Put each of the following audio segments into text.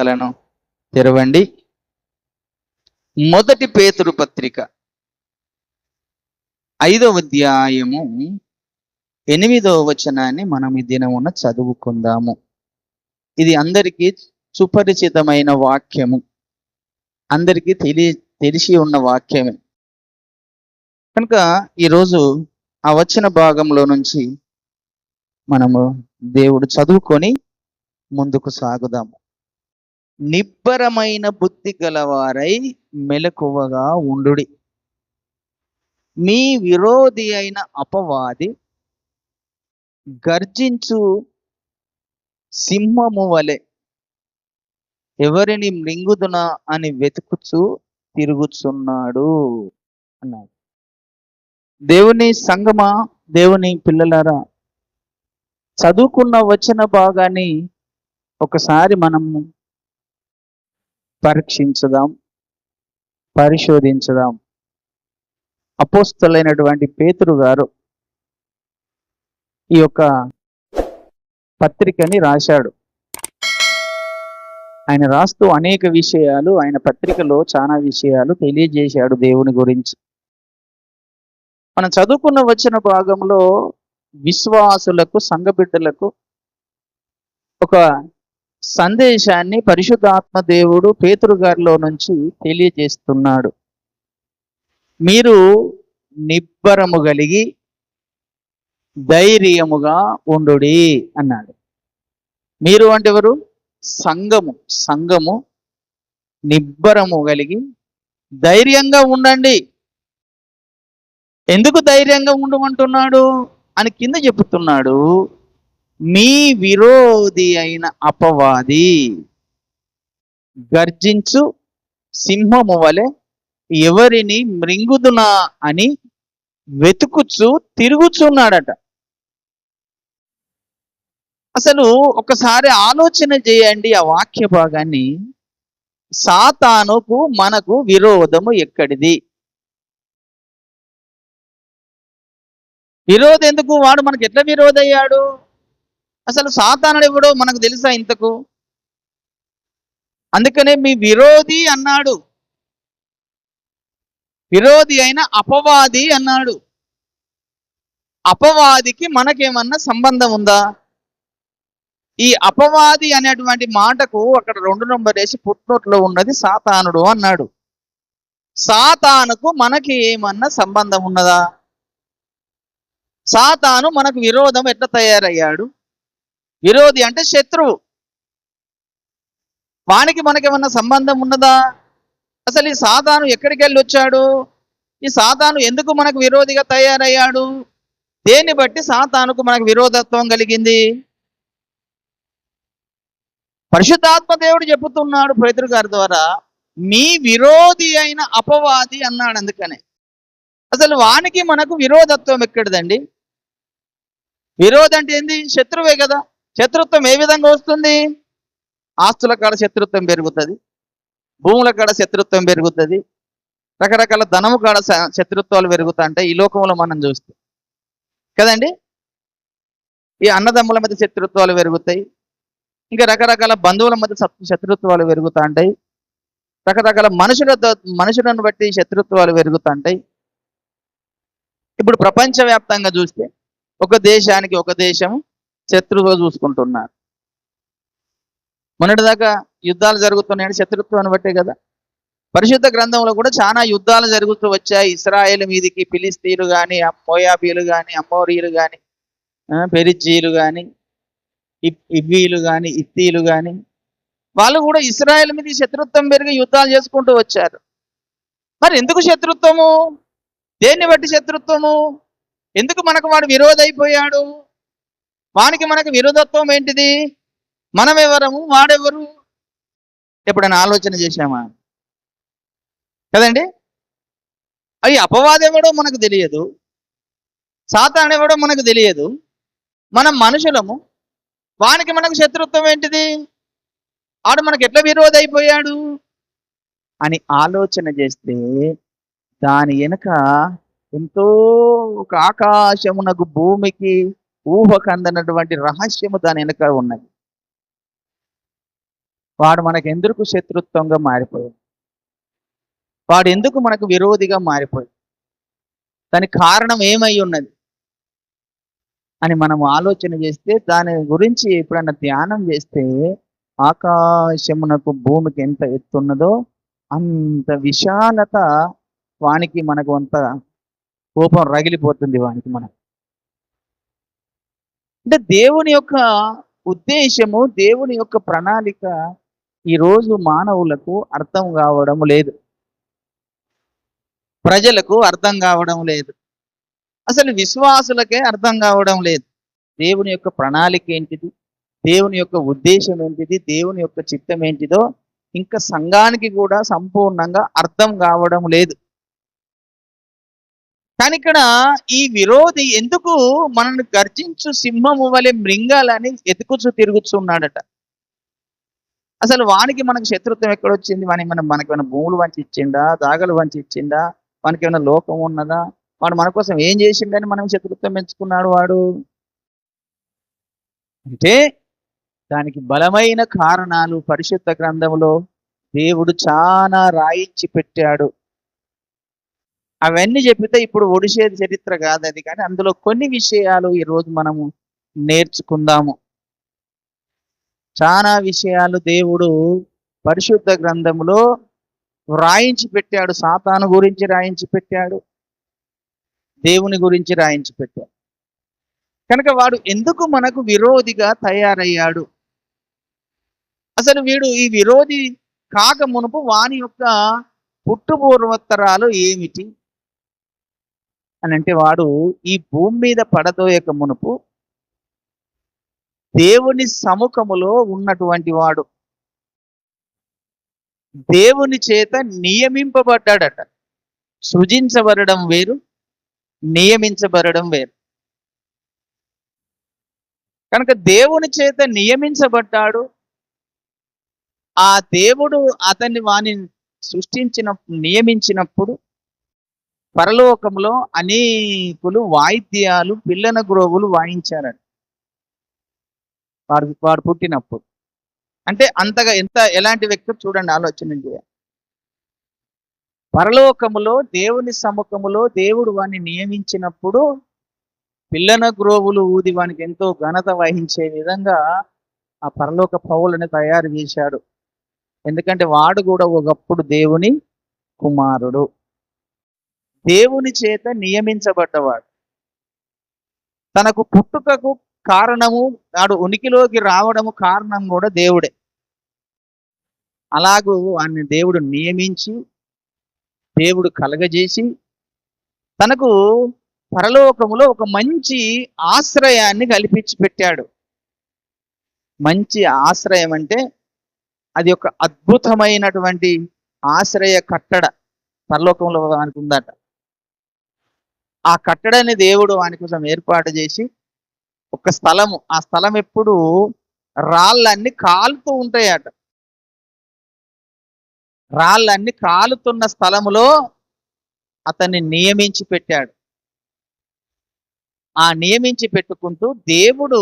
గ్రంథాలను తెరవండి. మొదటి పేతురు పత్రిక 5వ అధ్యాయము 8వ వచనాన్ని మనం ఈ దినమున చదువుకుందాము. ఇది అందరికీ సుపరిచితమైన వాక్యము, అందరికీ తెలిసి ఉన్న వాక్యమే కనుక ఈరోజు ఆ వచ్చిన భాగంలో నుంచి మనము దేవుడు చదువుకొని ముందుకు సాగుదాము. నిబ్బరమైన బుద్ధి గలవారై మెలకువగా ఉండుడి. మీ విరోధి అయిన అపవాది గర్జించు సింహము వలె ఎవరిని మృంగుదునా అని వెతుకుచూ తిరుగుచున్నాడు అన్నాడు. దేవుని సంగమా, దేవుని పిల్లలారా, చదువుకున్న వచన భాగాన్ని ఒకసారి మనం పరీక్షించుదాం, పరిశోధించుదాం. అపోస్తలుడైనటువంటి పేతురు గారు ఈ యొక్క పత్రికని రాశాడు. ఆయన రాస్తూ అనేక విషయాలు, ఆయన పత్రికలో చాలా విషయాలు తెలియజేశాడు దేవుని గురించి. మనం చదువుకున్న వచ్చిన భాగంలో విశ్వాసులకు, సంఘ బిడ్డలకు ఒక సందేశాన్ని పరిశుద్ధాత్మ దేవుడు పేతురు గారిలో నుంచి తెలియజేస్తున్నాడు. మీరు నిబ్బరము కలిగి ధైర్యముగా ఉండుడి అన్నాడు. మీరు అంటే ఎవరు? సంఘము నిబ్బరము కలిగి ధైర్యంగా ఉండండి. ఎందుకు ధైర్యంగా ఉండమంటున్నాడు అని కింద చెబుతున్నాడు. మీ విరోధి అయిన అపవాది గర్జించు సింహము వలె ఎవరిని మృంగుదునా అని వెతుకుచు తిరుగుచున్నాడట. అసలు ఒకసారి ఆలోచన చేయండి ఆ వాక్య భాగాన్ని. సాతానుకు మనకు విరోధము ఎక్కడిది? విరోధం ఎందుకు? వాడు మనకు ఎట్లా విరోధయ్యాడు? అసలు సాతానుడు ఎవడో మనకు తెలుసా ఇంతకు? అందుకనే మీ విరోధి అన్నాడు, విరోధి అయిన అపవాది అన్నాడు. అపవాదికి మనకేమన్నా సంబంధం ఉందా? ఈ అపవాది అనేటువంటి మాటకు అక్కడ 2 నంబర్ వేసి పుట్నోట్లో ఉన్నది సాతానుడు అన్నాడు. సాతానుకు మనకి ఏమన్నా సంబంధం ఉన్నదా? సాతాను మనకు విరోధం ఎట్లా తయారయ్యాడు? విరోధి అంటే శత్రువు. వానికి మనకేమన్నా సంబంధం ఉన్నదా? అసలు ఈ సాతాను ఎక్కడికి వెళ్ళి వచ్చాడు? ఈ సాతాను ఎందుకు మనకు విరోధిగా తయారయ్యాడు? దేన్ని బట్టి సాతానుకు మనకు విరోధత్వం కలిగింది? పరిశుద్ధాత్మ దేవుడు చెబుతున్నాడు పేతురు గారి ద్వారా, మీ విరోధి అయిన అపవాది అన్నాడు. అందుకనే అసలు వానికి మనకు విరోధత్వం ఎక్కడిదండి? విరోధం అంటే ఏంది? శత్రువే కదా. శత్రుత్వం ఏ విధంగా వస్తుంది? ఆస్తుల కాడ శత్రుత్వం పెరుగుతుంది, భూముల కాడ శత్రుత్వం పెరుగుతుంది, రకరకాల ధనము కాడ శత్రుత్వాలు పెరుగుతాయంటే ఈ లోకంలో మనం చూస్తాం కదండి. ఈ అన్నదమ్ముల మధ్య శత్రుత్వాలు పెరుగుతాయి, ఇంకా రకరకాల బంధువుల మధ్య శత్రుత్వాలు పెరుగుతాంటాయి, రకరకాల మనుషులను బట్టి శత్రుత్వాలు పెరుగుతాంటాయి. ఇప్పుడు ప్రపంచవ్యాప్తంగా చూస్తే ఒక దేశానికి ఒక దేశం శత్రువుగా చూసుకుంటున్నారు. మొన్నటిదాకా యుద్ధాలు జరుగుతున్నాయని శత్రుత్వాన్ని బట్టే కదా. పరిశుద్ధ గ్రంథంలో కూడా చాలా యుద్ధాలు జరుగుతూ వచ్చాయి. ఇస్రాయేల్ మీదికి ఫిలిస్తీన్లు కానీ, మోయాబీలు కానీ, అమ్మోరీలు కానీ, పెరిజ్జీలు కానీ, ఇవ్వీలు కానీ, ఇత్తీలు కానీ, వాళ్ళు కూడా ఇస్రాయేల్ మీద శత్రుత్వం పెరిగి యుద్ధాలు చేసుకుంటూ వచ్చారు. మరి ఎందుకు శత్రుత్వము? దేన్ని బట్టి శత్రుత్వము? ఎందుకు మనకు వాడు విరోధైపోయాడు? వానికి మనకు విరోధత్వం ఏంటిది? మనమెవరము, వాడెవరు? ఎప్పుడైనా ఆలోచన చేశామా? కదండి. అవి అపవాది ఎవడో మనకు తెలియదు, సాతాను ఎవడో మనకు తెలియదు. మనం మనుషులము, వానికి మనకు శత్రుత్వం ఏంటిది? ఆడు మనకు ఎట్లా విరోధైపోయాడు అని ఆలోచన చేస్తే దాని వెనుక ఎంతో ఒక ఆకాశమునకు భూమికి ఊహకందనటువంటి రహస్యము దాని వెనుక ఉన్నది. వాడు మనకు ఎందుకు శత్రుత్వంగా మారిపోయాడు? వాడు ఎందుకు మనకు విరోధిగా మారిపోయాడు? దానికి కారణం ఏమై ఉన్నది అని మనం ఆలోచన చేస్తే, దాని గురించి ఎప్పుడన్నా ధ్యానం చేస్తే, ఆకాశమునకు భూమికి ఎంత ఎత్తున్నదో అంత విశాలత వానికి మనకు అంత కోపం రగిలిపోతుంది వానికి మనకు. అంటే దేవుని యొక్క ఉద్దేశము, దేవుని యొక్క ప్రణాళిక ఈరోజు మానవులకు అర్థం కావడం లేదు, ప్రజలకు అర్థం కావడం లేదు, అసలు విశ్వాసులకే అర్థం కావడం లేదు. దేవుని యొక్క ప్రణాళిక ఏంటిది, దేవుని యొక్క ఉద్దేశం ఏంటిది, దేవుని యొక్క చిత్తం ఏంటిదో ఇంకా సంఘానికి కూడా సంపూర్ణంగా అర్థం కావడం లేదు. కానీ ఇక్కడ ఈ విరోధి ఎందుకు మనల్ని గర్జించు సింహము వలె మృంగాలని ఎతుకుచు తిరుగుతున్నాడట? అసలు వానికి మనకు శత్రుత్వం ఎక్కడొచ్చింది? మనకేమైనా భూములు వంచి ఇచ్చిండా, దాగలు వంచి ఇచ్చిండా, మనకేమైనా లోకం ఉన్నదా? వాడు మన కోసం ఏం చేసిండని మనం శత్రుత్వం పెంచుకున్నాడు వాడు? అంటే దానికి బలమైన కారణాలు పరిశుద్ధ గ్రంథంలో దేవుడు చాలా రాయించి పెట్టాడు. అవన్నీ చెప్పితే ఇప్పుడు ఒడిసేది చరిత్ర కాదు అది, కానీ అందులో కొన్ని విషయాలు ఈరోజు మనము నేర్చుకుందాము. చాలా విషయాలు దేవుడు పరిశుద్ధ గ్రంథంలో రాయించి పెట్టాడు. సాతాను గురించి రాయించి పెట్టాడు, దేవుని గురించి రాయించి పెట్టాడు. కనుక వాడు ఎందుకు మనకు విరోధిగా తయారయ్యాడు? అసలు వీడు ఈ విరోధి కాక మునుపు వాని యొక్క పుట్టుపూర్వోత్తరాలు ఏమిటి అని అంటే, వాడు ఈ భూమి మీద పడదోయక మునుపు దేవుని సముఖములో ఉన్నటువంటి వాడు, దేవుని చేత నియమింపబడ్డాడట. సృజించబడడం వేరు, నియమించబడడం వేరు. కనుక దేవుని చేత నియమించబడ్డాడు. ఆ దేవుడు వాని నియమించినప్పుడు పరలోకంలో అనేకులు వాయిద్యాలు, పిల్లన గ్రోవులు వాయించారట వాడు పుట్టినప్పుడు. అంటే అంతగా ఎలాంటి వ్యక్తి చూడండి, ఆలోచన చేయాలి. పరలోకములో దేవుని సముఖములో దేవుడు వాని నియమించినప్పుడు పిల్లన గ్రోవులు ఊది వానికి ఎంతో ఘనత వహించే విధంగా ఆ పరలోక పౌలను తయారు చేశాడు. ఎందుకంటే వాడు కూడా ఒకప్పుడు దేవుని కుమారుడు, దేవుని చేత నియమించబడ్డవాడు. తనకు పుట్టుకకు కారణము, వాడు ఉనికిలోకి రావడము కారణం కూడా దేవుడే. అలాగూ వాడిని దేవుడు నియమించి, దేవుడు కలగజేసి తనకు పరలోకములో ఒక మంచి ఆశ్రయాన్ని కల్పించి పెట్టాడు. మంచి ఆశ్రయం అంటే అది ఒక అద్భుతమైనటువంటి ఆశ్రయ కట్టడ పరలోకంలో వానికి ఉందట. ఆ కట్టడని దేవుడు వాని కోసం ఏర్పాటు చేసి ఒక స్థలము, ఆ స్థలం ఎప్పుడు రాళ్ళన్నీ కాలుతూ ఉంటాయట. రాళ్ళన్నీ కాలుతున్న స్థలములో అతన్ని నియమించి పెట్టాడు. ఆ నియమించి పెట్టుకుంటూ దేవుడు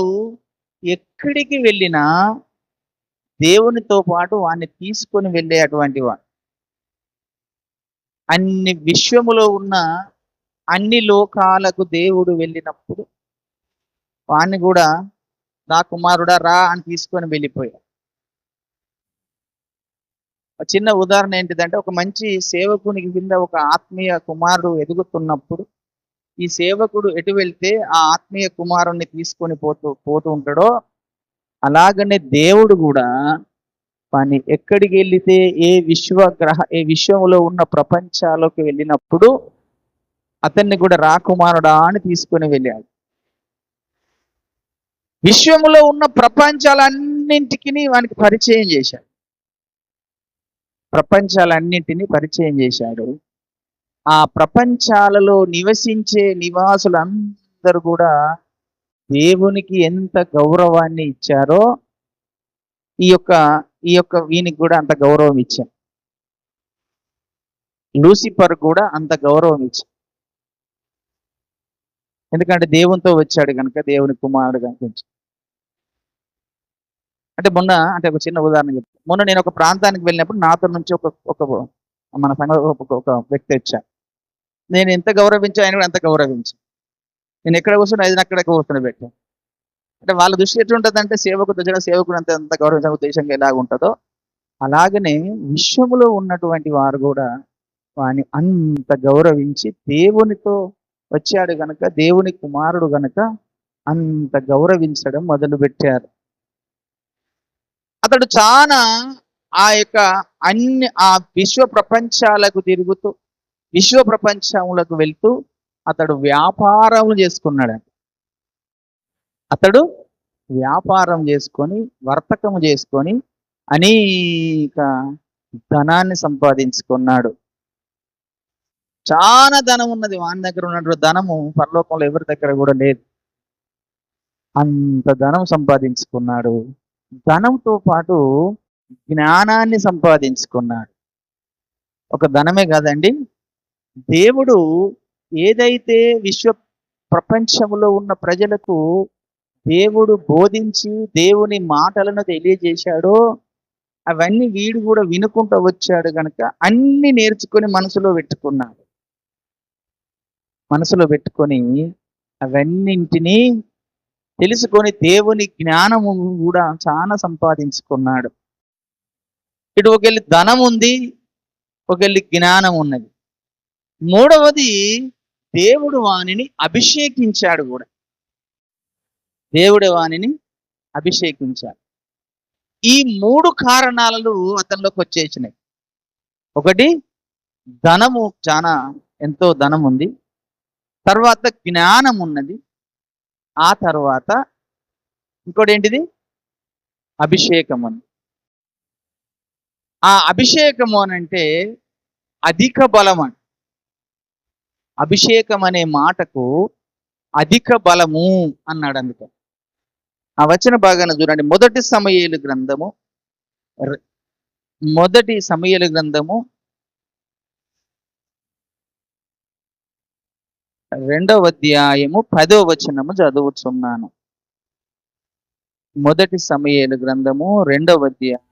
ఎక్కడికి వెళ్ళినా దేవునితో పాటు వాడిని తీసుకొని వెళ్ళేటువంటి వాడు. అన్ని విశ్వములో ఉన్న అన్ని లోకాలకు దేవుడు వెళ్ళినప్పుడు వాణ్ణి కూడా నా కుమారుడా రా అని తీసుకొని వెళ్ళిపోయాడు. చిన్న ఉదాహరణ ఏంటిదంటే, ఒక మంచి సేవకునికి కింద ఒక ఆత్మీయ కుమారుడు ఎదుగుతున్నప్పుడు ఈ సేవకుడు ఎటు వెళ్తే ఆ ఆత్మీయ కుమారుణ్ణి తీసుకొని పోతూ ఉంటాడో, అలాగనే దేవుడు కూడా వాణ్ణి ఎక్కడికి వెళితే ఏ విశ్వంలో ఉన్న ప్రపంచాలోకి వెళ్ళినప్పుడు అతన్ని కూడా రాకుమారుడా అని తీసుకొని వెళ్ళాడు. విశ్వములో ఉన్న ప్రపంచాలన్నింటికి వానికి పరిచయం చేశాడు. ప్రపంచాలన్నింటినీ పరిచయం చేశాడు. ఆ ప్రపంచాలలో నివసించే నివాసులందరూ కూడా దేవునికి ఎంత గౌరవాన్ని ఇచ్చారో ఈ యొక్క వీనికి కూడా అంత గౌరవం ఇచ్చారు. లూసిఫర్ కూడా అంత గౌరవం ఇచ్చారు. ఎందుకంటే దేవునితో వచ్చాడు కనుక, దేవుని కుమారుడు కనిపించాడు. అంటే మొన్న అంటే ఒక చిన్న ఉదాహరణ చెప్తాను. మొన్న నేను ఒక ప్రాంతానికి వెళ్ళినప్పుడు నాతో నుంచి ఒక ఒక మన సంఘ ఒక వ్యక్తి వచ్చాడు. నేను ఎంత గౌరవించా ఆయన కూడా అంత గౌరవించు. నేను ఎక్కడ కూర్చుని ఆయన అక్కడ కూర్చొని అంటే వాళ్ళ దృష్టి ఎట్లుంటుందంటే సేవకు దగ్గర సేవకుడు ఎంత గౌరవించే ఉద్దేశంగా ఎలాగ ఉంటుందో అలాగనే విశ్వములో ఉన్నటువంటి వారు కూడా వాని అంత గౌరవించి దేవునితో వచ్చాడు గనక దేవుని కుమారుడు గనక అంత గౌరవించడం మొదలు పెట్టారు. అతడు చాలా ఆ యొక్క ఆ విశ్వ ప్రపంచాలకు తిరుగుతూ విశ్వ ప్రపంచములకు వెళ్తూ అతడు వ్యాపారం చేసుకున్నాడు. అతడు వ్యాపారం చేసుకొని వర్తకము చేసుకొని అనేక ధనాన్ని సంపాదించుకున్నాడు. చాలా ధనం ఉన్నది వాని దగ్గర ఉన్నటువంటి ధనము పరలోకంలో ఎవరి దగ్గర కూడా లేదు. అంత ధనం సంపాదించుకున్నాడు. ధనంతో పాటు జ్ఞానాన్ని సంపాదించుకున్నాడు. ఒక ధనమే కాదండి, దేవుడు ఏదైతే విశ్వ ప్రపంచంలో ఉన్న ప్రజలకు దేవుడు బోధించి దేవుని మాటలను తెలియజేశాడో అవన్నీ వీడు కూడా వినుకుంటూ వచ్చాడు కనుక అన్ని నేర్చుకొని మనసులో పెట్టుకొని అవన్నింటినీ తెలుసుకొని దేవుని జ్ఞానము కూడా చాలా సంపాదించుకున్నాడు. ఇటు ఒకళ్ళి ధనం ఉంది, ఒకళ్ళి జ్ఞానం ఉన్నది. మూడవది దేవుడు వానిని అభిషేకించాడు కూడా. దేవుడు వానిని అభిషేకించాడు. ఈ 3 కారణాలు అతనిలోకి వచ్చేసినాయి. ఒకటి ధనము, చాలా ఎంతో ధనం ఉంది. తర్వాత జ్ఞానం ఉన్నది. ఆ తర్వాత ఇంకోటి ఏంటిది? అభిషేకం అని. ఆ అభిషేకము అనంటే అధిక బలం అని. అభిషేకం అనే మాటకు అధిక బలము అన్నాడు. అందుకే ఆ వచన భాగాన్ని చూడండి. మొదటి సమూయేలు గ్రంథము 2వ అధ్యాయము 10వ వచనము చదువుతున్నాను. మొదటి సమూయేలు గ్రంథము 2వ అధ్యాయము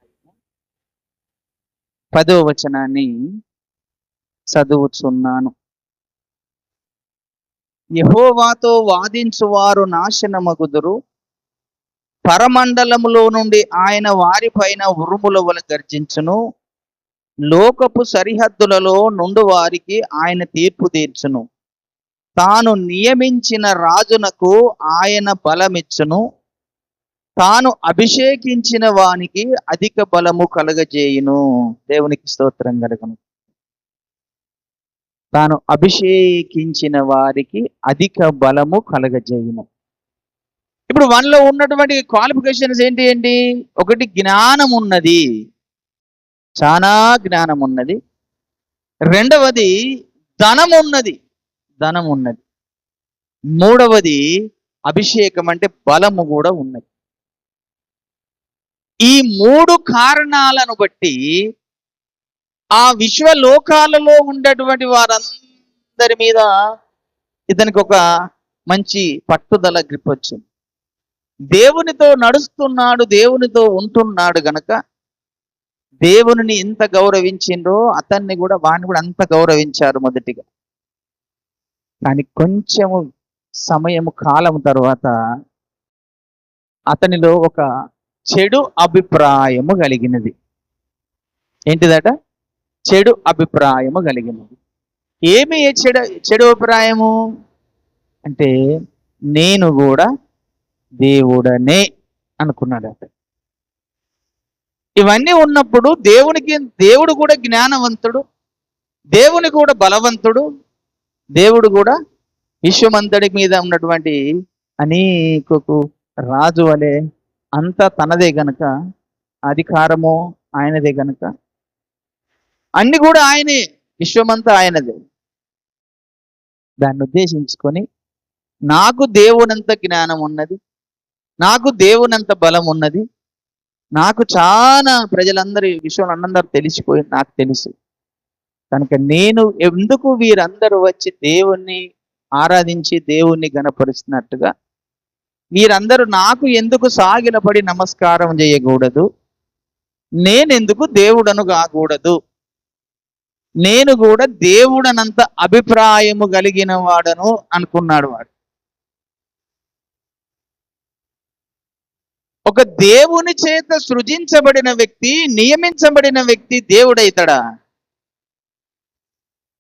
10వ వచనాన్ని చదువుతున్నాను. యెహోవాతో వాదించువారు నాశనమగుదురు, పరమండలములో నుండి ఆయన వారిపైన ఉరుముల వలె గర్జించును, లోకపు సరిహద్దులలో నుండి వారికి ఆయన తీర్పు తీర్చును. తాను నియమించిన రాజునకు ఆయన బలమిచ్చును, తాను అభిషేకించిన వానికి అధిక బలము కలగజేయును. దేవునికి స్తోత్రం కలుగును. తాను అభిషేకించిన వారికి అధిక బలము కలగజేయును. ఇప్పుడు మనలో ఉన్నటువంటి క్వాలిఫికేషన్స్ ఏంటి? ఒకటి జ్ఞానం ఉన్నది, చాలా జ్ఞానం ఉన్నది. రెండవది ధనం ఉన్నది. మూడవది అభిషేకం అంటే బలము కూడా ఉన్నది. ఈ 3 కారణాలను బట్టి ఆ విశ్వలోకాలలో ఉండేటువంటి వారందరి మీద ఇతనికి ఒక మంచి పట్టుదల గ్రిప్ వచ్చింది. దేవునితో నడుస్తున్నాడు, దేవునితో ఉంటున్నాడు గనక దేవుని ఎంత గౌరవించిండ్రో అతన్ని కూడా వాడిని కూడా అంత గౌరవించారు మొదటిగా. కానీ కొంచెము సమయము కాలం తర్వాత అతనిలో ఒక చెడు అభిప్రాయము కలిగినది. ఏంటిదట? చెడు అభిప్రాయము కలిగినది. ఏమి చెడు అభిప్రాయము అంటే నేను కూడా దేవుడనే అనుకున్నాడట. ఇవన్నీ ఉన్నప్పుడు దేవుడు కూడా జ్ఞానవంతుడు, దేవుని కూడా బలవంతుడు, దేవుడు కూడా విశ్వమంతటి మీద ఉన్నటువంటి అనేకకు రాజు వలె అంతా తనదే గనక, అధికారము ఆయనదే గనక, అన్ని కూడా ఆయనే, విశ్వమంతా ఆయనదే. దాన్ని ఉద్దేశించుకొని నాకు దేవునంత జ్ఞానం ఉన్నది, నాకు దేవునంత బలం ఉన్నది, నాకు చాలా ప్రజలందరూ విశ్వంలో తెలిసిపోయి నాకు తెలుసు కనుక నేను ఎందుకు వీరందరూ వచ్చి దేవుణ్ణి ఆరాధించి దేవుణ్ణి గణపరుస్తున్నట్టుగా మీరందరూ నాకు ఎందుకు సాగిలపడి నమస్కారం చేయకూడదు? నేనెందుకు దేవుడను కాకూడదు? నేను కూడా దేవుడనంత అభిప్రాయము కలిగిన వాడను అనుకున్నాడు వాడు. ఒక దేవుని చేత సృజించబడిన వ్యక్తి, నియమించబడిన వ్యక్తి దేవుడైతాడా?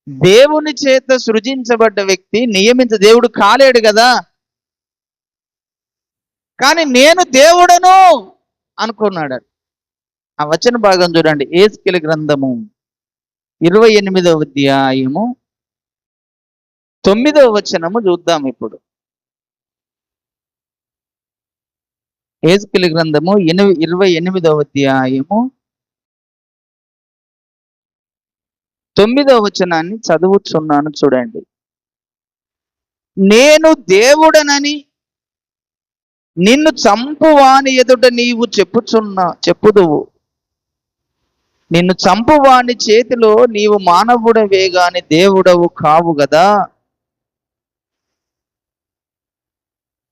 దేవుని చేత సృజించబడ్డ వ్యక్తి దేవుడు కాలేడు కదా. కానీ నేను దేవుడను అనుకున్నాడు. ఆ వచన భాగం చూడండి, యేస్కేలు గ్రంథము 28వ అధ్యాయము 9వ వచనము చూద్దాం ఇప్పుడు. యేస్కేలు గ్రంథము 28వ అధ్యాయము 9వ వచనాన్ని చదువుతున్నాను చూడండి. నేను దేవుడనని నిన్ను చంపువాని ఎదుట నీవు చెప్పుదువు. నిన్ను చంపువాని చేతిలో నీవు మానవుడవే గాని దేవుడవు కావు గదా.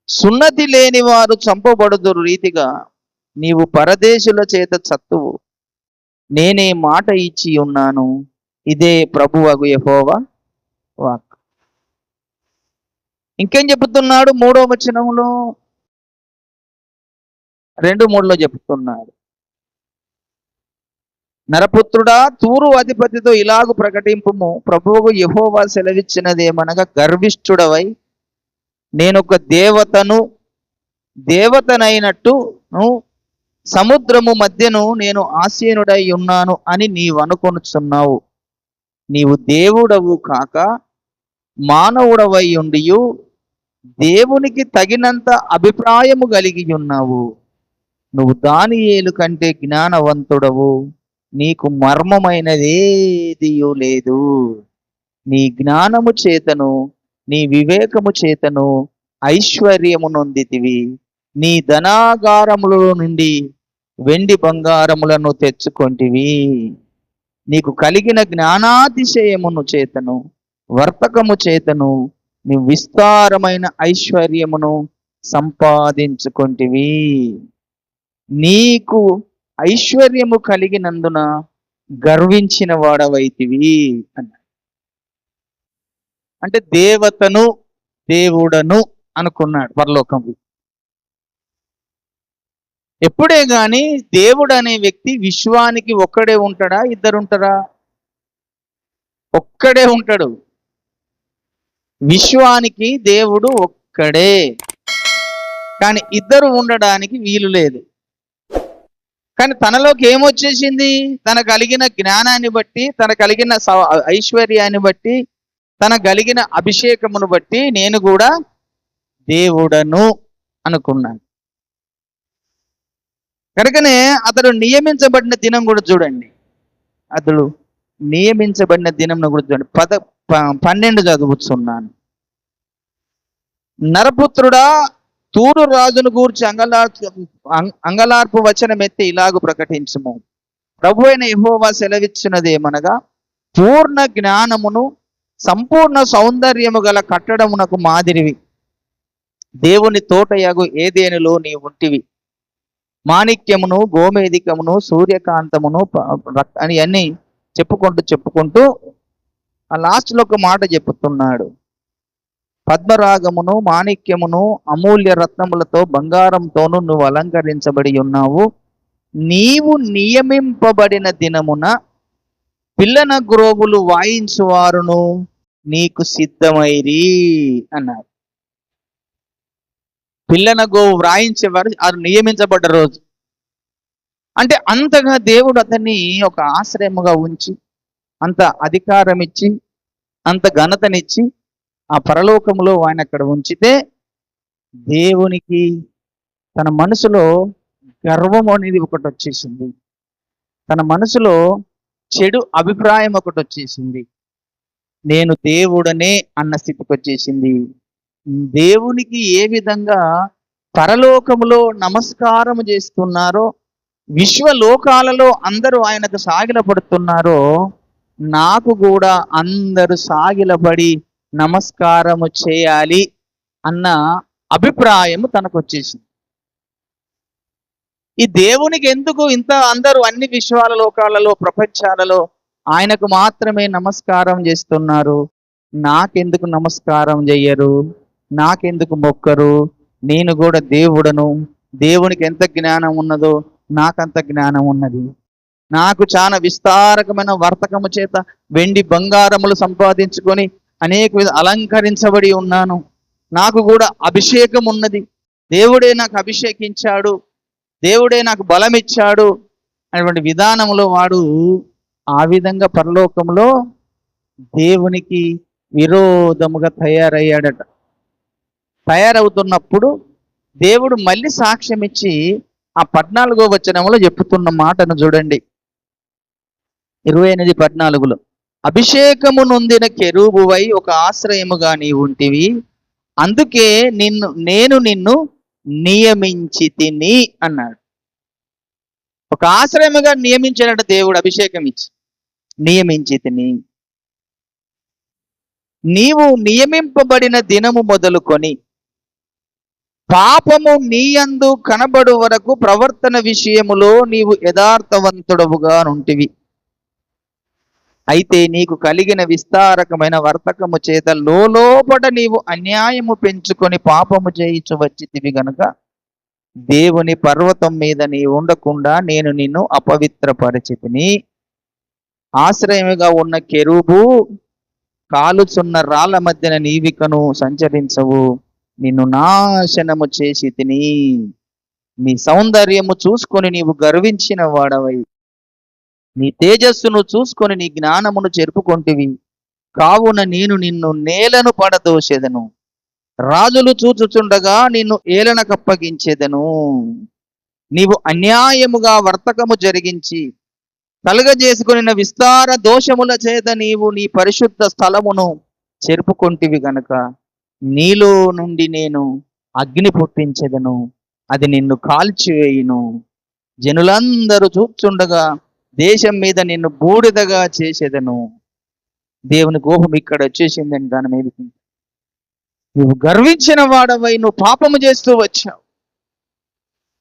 సున్నతి లేని వారు చంపబడుదురు రీతిగా నీవు పరదేశుల చేత చత్తువు. నేనే మాట ఇచ్చి ఉన్నాను, ఇదే ప్రభువగు యెహోవా వాక్. ఇంకేం చెబుతున్నాడు? 3వ వచనంలో 2:3లో చెబుతున్నాడు, నరపుత్రుడా, తూరు అధిపతితో ఇలాగు ప్రకటింపుము, ప్రభువుకు యెహోవా సెలవిచ్చినదేమనగా, గర్విష్ఠుడవై నేనొక దేవతనైనట్టు సముద్రము మధ్యను నేను ఆసీనుడై ఉన్నాను అని నీవు అనుకొనుచున్నావు. నీవు దేవుడవు కాక మానవుడవై ఉండియు దేవునికి తగినంత అభిప్రాయము కలిగి ఉన్నావు. నువ్వు దానియేలు కంటే జ్ఞానవంతుడవు, నీకు మర్మమైనదేదియూ లేదు. నీ జ్ఞానము చేతను నీ వివేకము చేతను ఐశ్వర్యము నొందితివి. నీ ధనాగారముల నుండి వెండి బంగారములను తెచ్చుకొంటివి. నీకు కలిగిన జ్ఞానాతిశయమును చేతను వర్తకము చేతను నీ విస్తారమైన ఐశ్వర్యమును సంపాదించుకొంటివి. నీకు ఐశ్వర్యము కలిగినందున గర్వించిన వాడవైతివి అన్నాడు. అంటే దేవుడను అనుకున్నాడు పరలోకంలో. ఎప్పుడే గాని దేవుడు అనే వ్యక్తి విశ్వానికి ఒక్కడే ఉంటాడా, ఇద్దరు ఉంటారా? ఒక్కడే ఉంటాడు. విశ్వానికి దేవుడు ఒక్కడే, కానీ ఇద్దరు ఉండడానికి వీలు లేదు. కానీ తనలోకి ఏమొచ్చేసింది? తన కలిగిన జ్ఞానాన్ని బట్టి, తన కలిగిన ఐశ్వర్యాన్ని బట్టి, తన కలిగిన అభిషేకమును బట్టి నేను కూడా దేవుడను అనుకున్నాను. కనుకనే అతడు నియమించబడిన దినం కూడా చూడండి. అతడు నియమించబడిన దినం కూడా చూడండి. 12 చదువుతున్నాను. నరపుత్రుడా, తూరు రాజును గూర్చి అంగలార్పు వచనం ఎత్తి ఇలాగు ప్రకటించుము. ప్రభు అయిన యెహోవా సెలవిచ్చినదేమనగా, పూర్ణ జ్ఞానమును సంపూర్ణ సౌందర్యము గల కట్టడమునకు మాదిరివి దేవుని తోటయగు ఏదేనులో నీ ఉంటివి. మాణిక్యమును, గోమేధికమును, సూర్యకాంతమును అని అన్ని చెప్పుకుంటూ ఆ లాస్ట్లో ఒక మాట చెప్పుతున్నాడు. పద్మరాగమును, మాణిక్యమును, అమూల్య రత్నములతో, బంగారంతోనూ నువ్వు అలంకరించబడి ఉన్నావు. నీవు నియమింపబడిన దినమున పిల్లన గ్రోవులు వాయించువారును నీకు సిద్ధమైరి అన్నారు. పిల్లన గోవు వ్రాయించేవారు అది నియమించబడ్డ రోజు. అంటే అంతగా దేవుడు అతన్ని ఒక ఆశ్రయముగా ఉంచి, అంత అధికారం ఇచ్చి, అంత ఘనతనిచ్చి ఆ పరలోకంలో ఆయన అక్కడ ఉంచితే, దేవునికి తన మనసులో గర్వం అనేది ఒకటి వచ్చేసింది. తన మనసులో చెడు అభిప్రాయం ఒకటి వచ్చేసింది. నేను దేవుడనే అన్న స్థితికి వచ్చేసింది. దేవునికి ఏ విధంగా పరలోకములో నమస్కారం చేస్తున్నారో, విశ్వలోకాలలో అందరూ ఆయనకు సాగిలపడుతున్నారో, నాకు కూడా అందరూ సాగిలపడి నమస్కారము చేయాలి అన్న అభిప్రాయము తనకు వచ్చేసింది. ఈ దేవునికి ఎందుకు ఇంత అందరూ అన్ని విశ్వాల లోకాలలో ప్రపంచాలలో ఆయనకు మాత్రమే నమస్కారం చేస్తున్నారు, నాకెందుకు నమస్కారం చెయ్యరు, నాకెందుకు మొక్కరు, నేను కూడా దేవుడను, దేవునికి ఎంత జ్ఞానం ఉన్నదో నాకంత జ్ఞానం ఉన్నది, నాకు చాలా విస్తారకమైన వర్తకము చేత వెండి బంగారములు సంపాదించుకొని అనేక విధ అలంకరించబడి ఉన్నాను, నాకు కూడా అభిషేకం ఉన్నది, దేవుడే నాకు అభిషేకించాడు, దేవుడే నాకు బలం ఇచ్చాడు అనేటువంటి విధానంలో వాడు ఆ విధంగా పరలోకంలో దేవునికి విరోధముగా తయారయ్యాడట. తయారవుతున్నప్పుడు దేవుడు మళ్ళీ సాక్ష్యం ఇచ్చి ఆ 14వ వచనంలో చెప్పుతున్న మాటను చూడండి. 28:14 అభిషేకము నొందిన కెరూబువై ఒక ఆశ్రయముగా నీవు ఉంటివి, అందుకే నేను నిన్ను నియమించి తిని అన్నాడు. ఒక ఆశ్రయముగా నియమించాడట దేవుడు, అభిషేకం ఇచ్చి నియమించి తిని. నీవు నియమింపబడిన దినము మొదలుకొని పాపము నీయందు కనబడు వరకు ప్రవర్తన విషయములో నీవు యథార్థవంతుడవుగా నుంటివి. అయితే నీకు కలిగిన విస్తారకమైన వర్తకము చేత లోపట నీవు అన్యాయము పెంచుకొని పాపము చేయించు వచ్చితివి గనుక దేవుని పర్వతం మీద నీ ఉండకుండా నేను నిన్ను అపవిత్రపరిచితిని. ఆశ్రయముగా ఉన్న కెరూబు కాలుచున్న రాళ్ల మధ్యన నీవికను సంచరించవు, నిన్ను నాశనము చేసి తిని. నీ సౌందర్యము చూసుకొని నీవు గర్వించిన వాడవై నీ తేజస్సును చూసుకొని నీ జ్ఞానమును చెరుపుకొంటివి, కావున నేను నిన్ను నేలను పడదోసెదను, రాజులు చూచుచుండగా నిన్ను ఏలనకప్పగించెదను. నీవు అన్యాయముగా వర్తకము జరిగించి కలుగజేసుకుని విస్తార దోషముల చేత నీవు నీ పరిశుద్ధ స్థలమును చెరుపుకొంటివి గనుక నీలో నుండి నేను అగ్ని పుట్టించెదను, అది నిన్ను కాల్చివేయును. జనులందరూ చూచుండగా దేశం మీద నిన్ను బూడిదగా చేసేదను. దేవుని కోపం ఇక్కడ వచ్చేసిందని దాని మీద. నువ్వు గర్వించిన వాడవై నువ్వు పాపము చేస్తూ వచ్చావు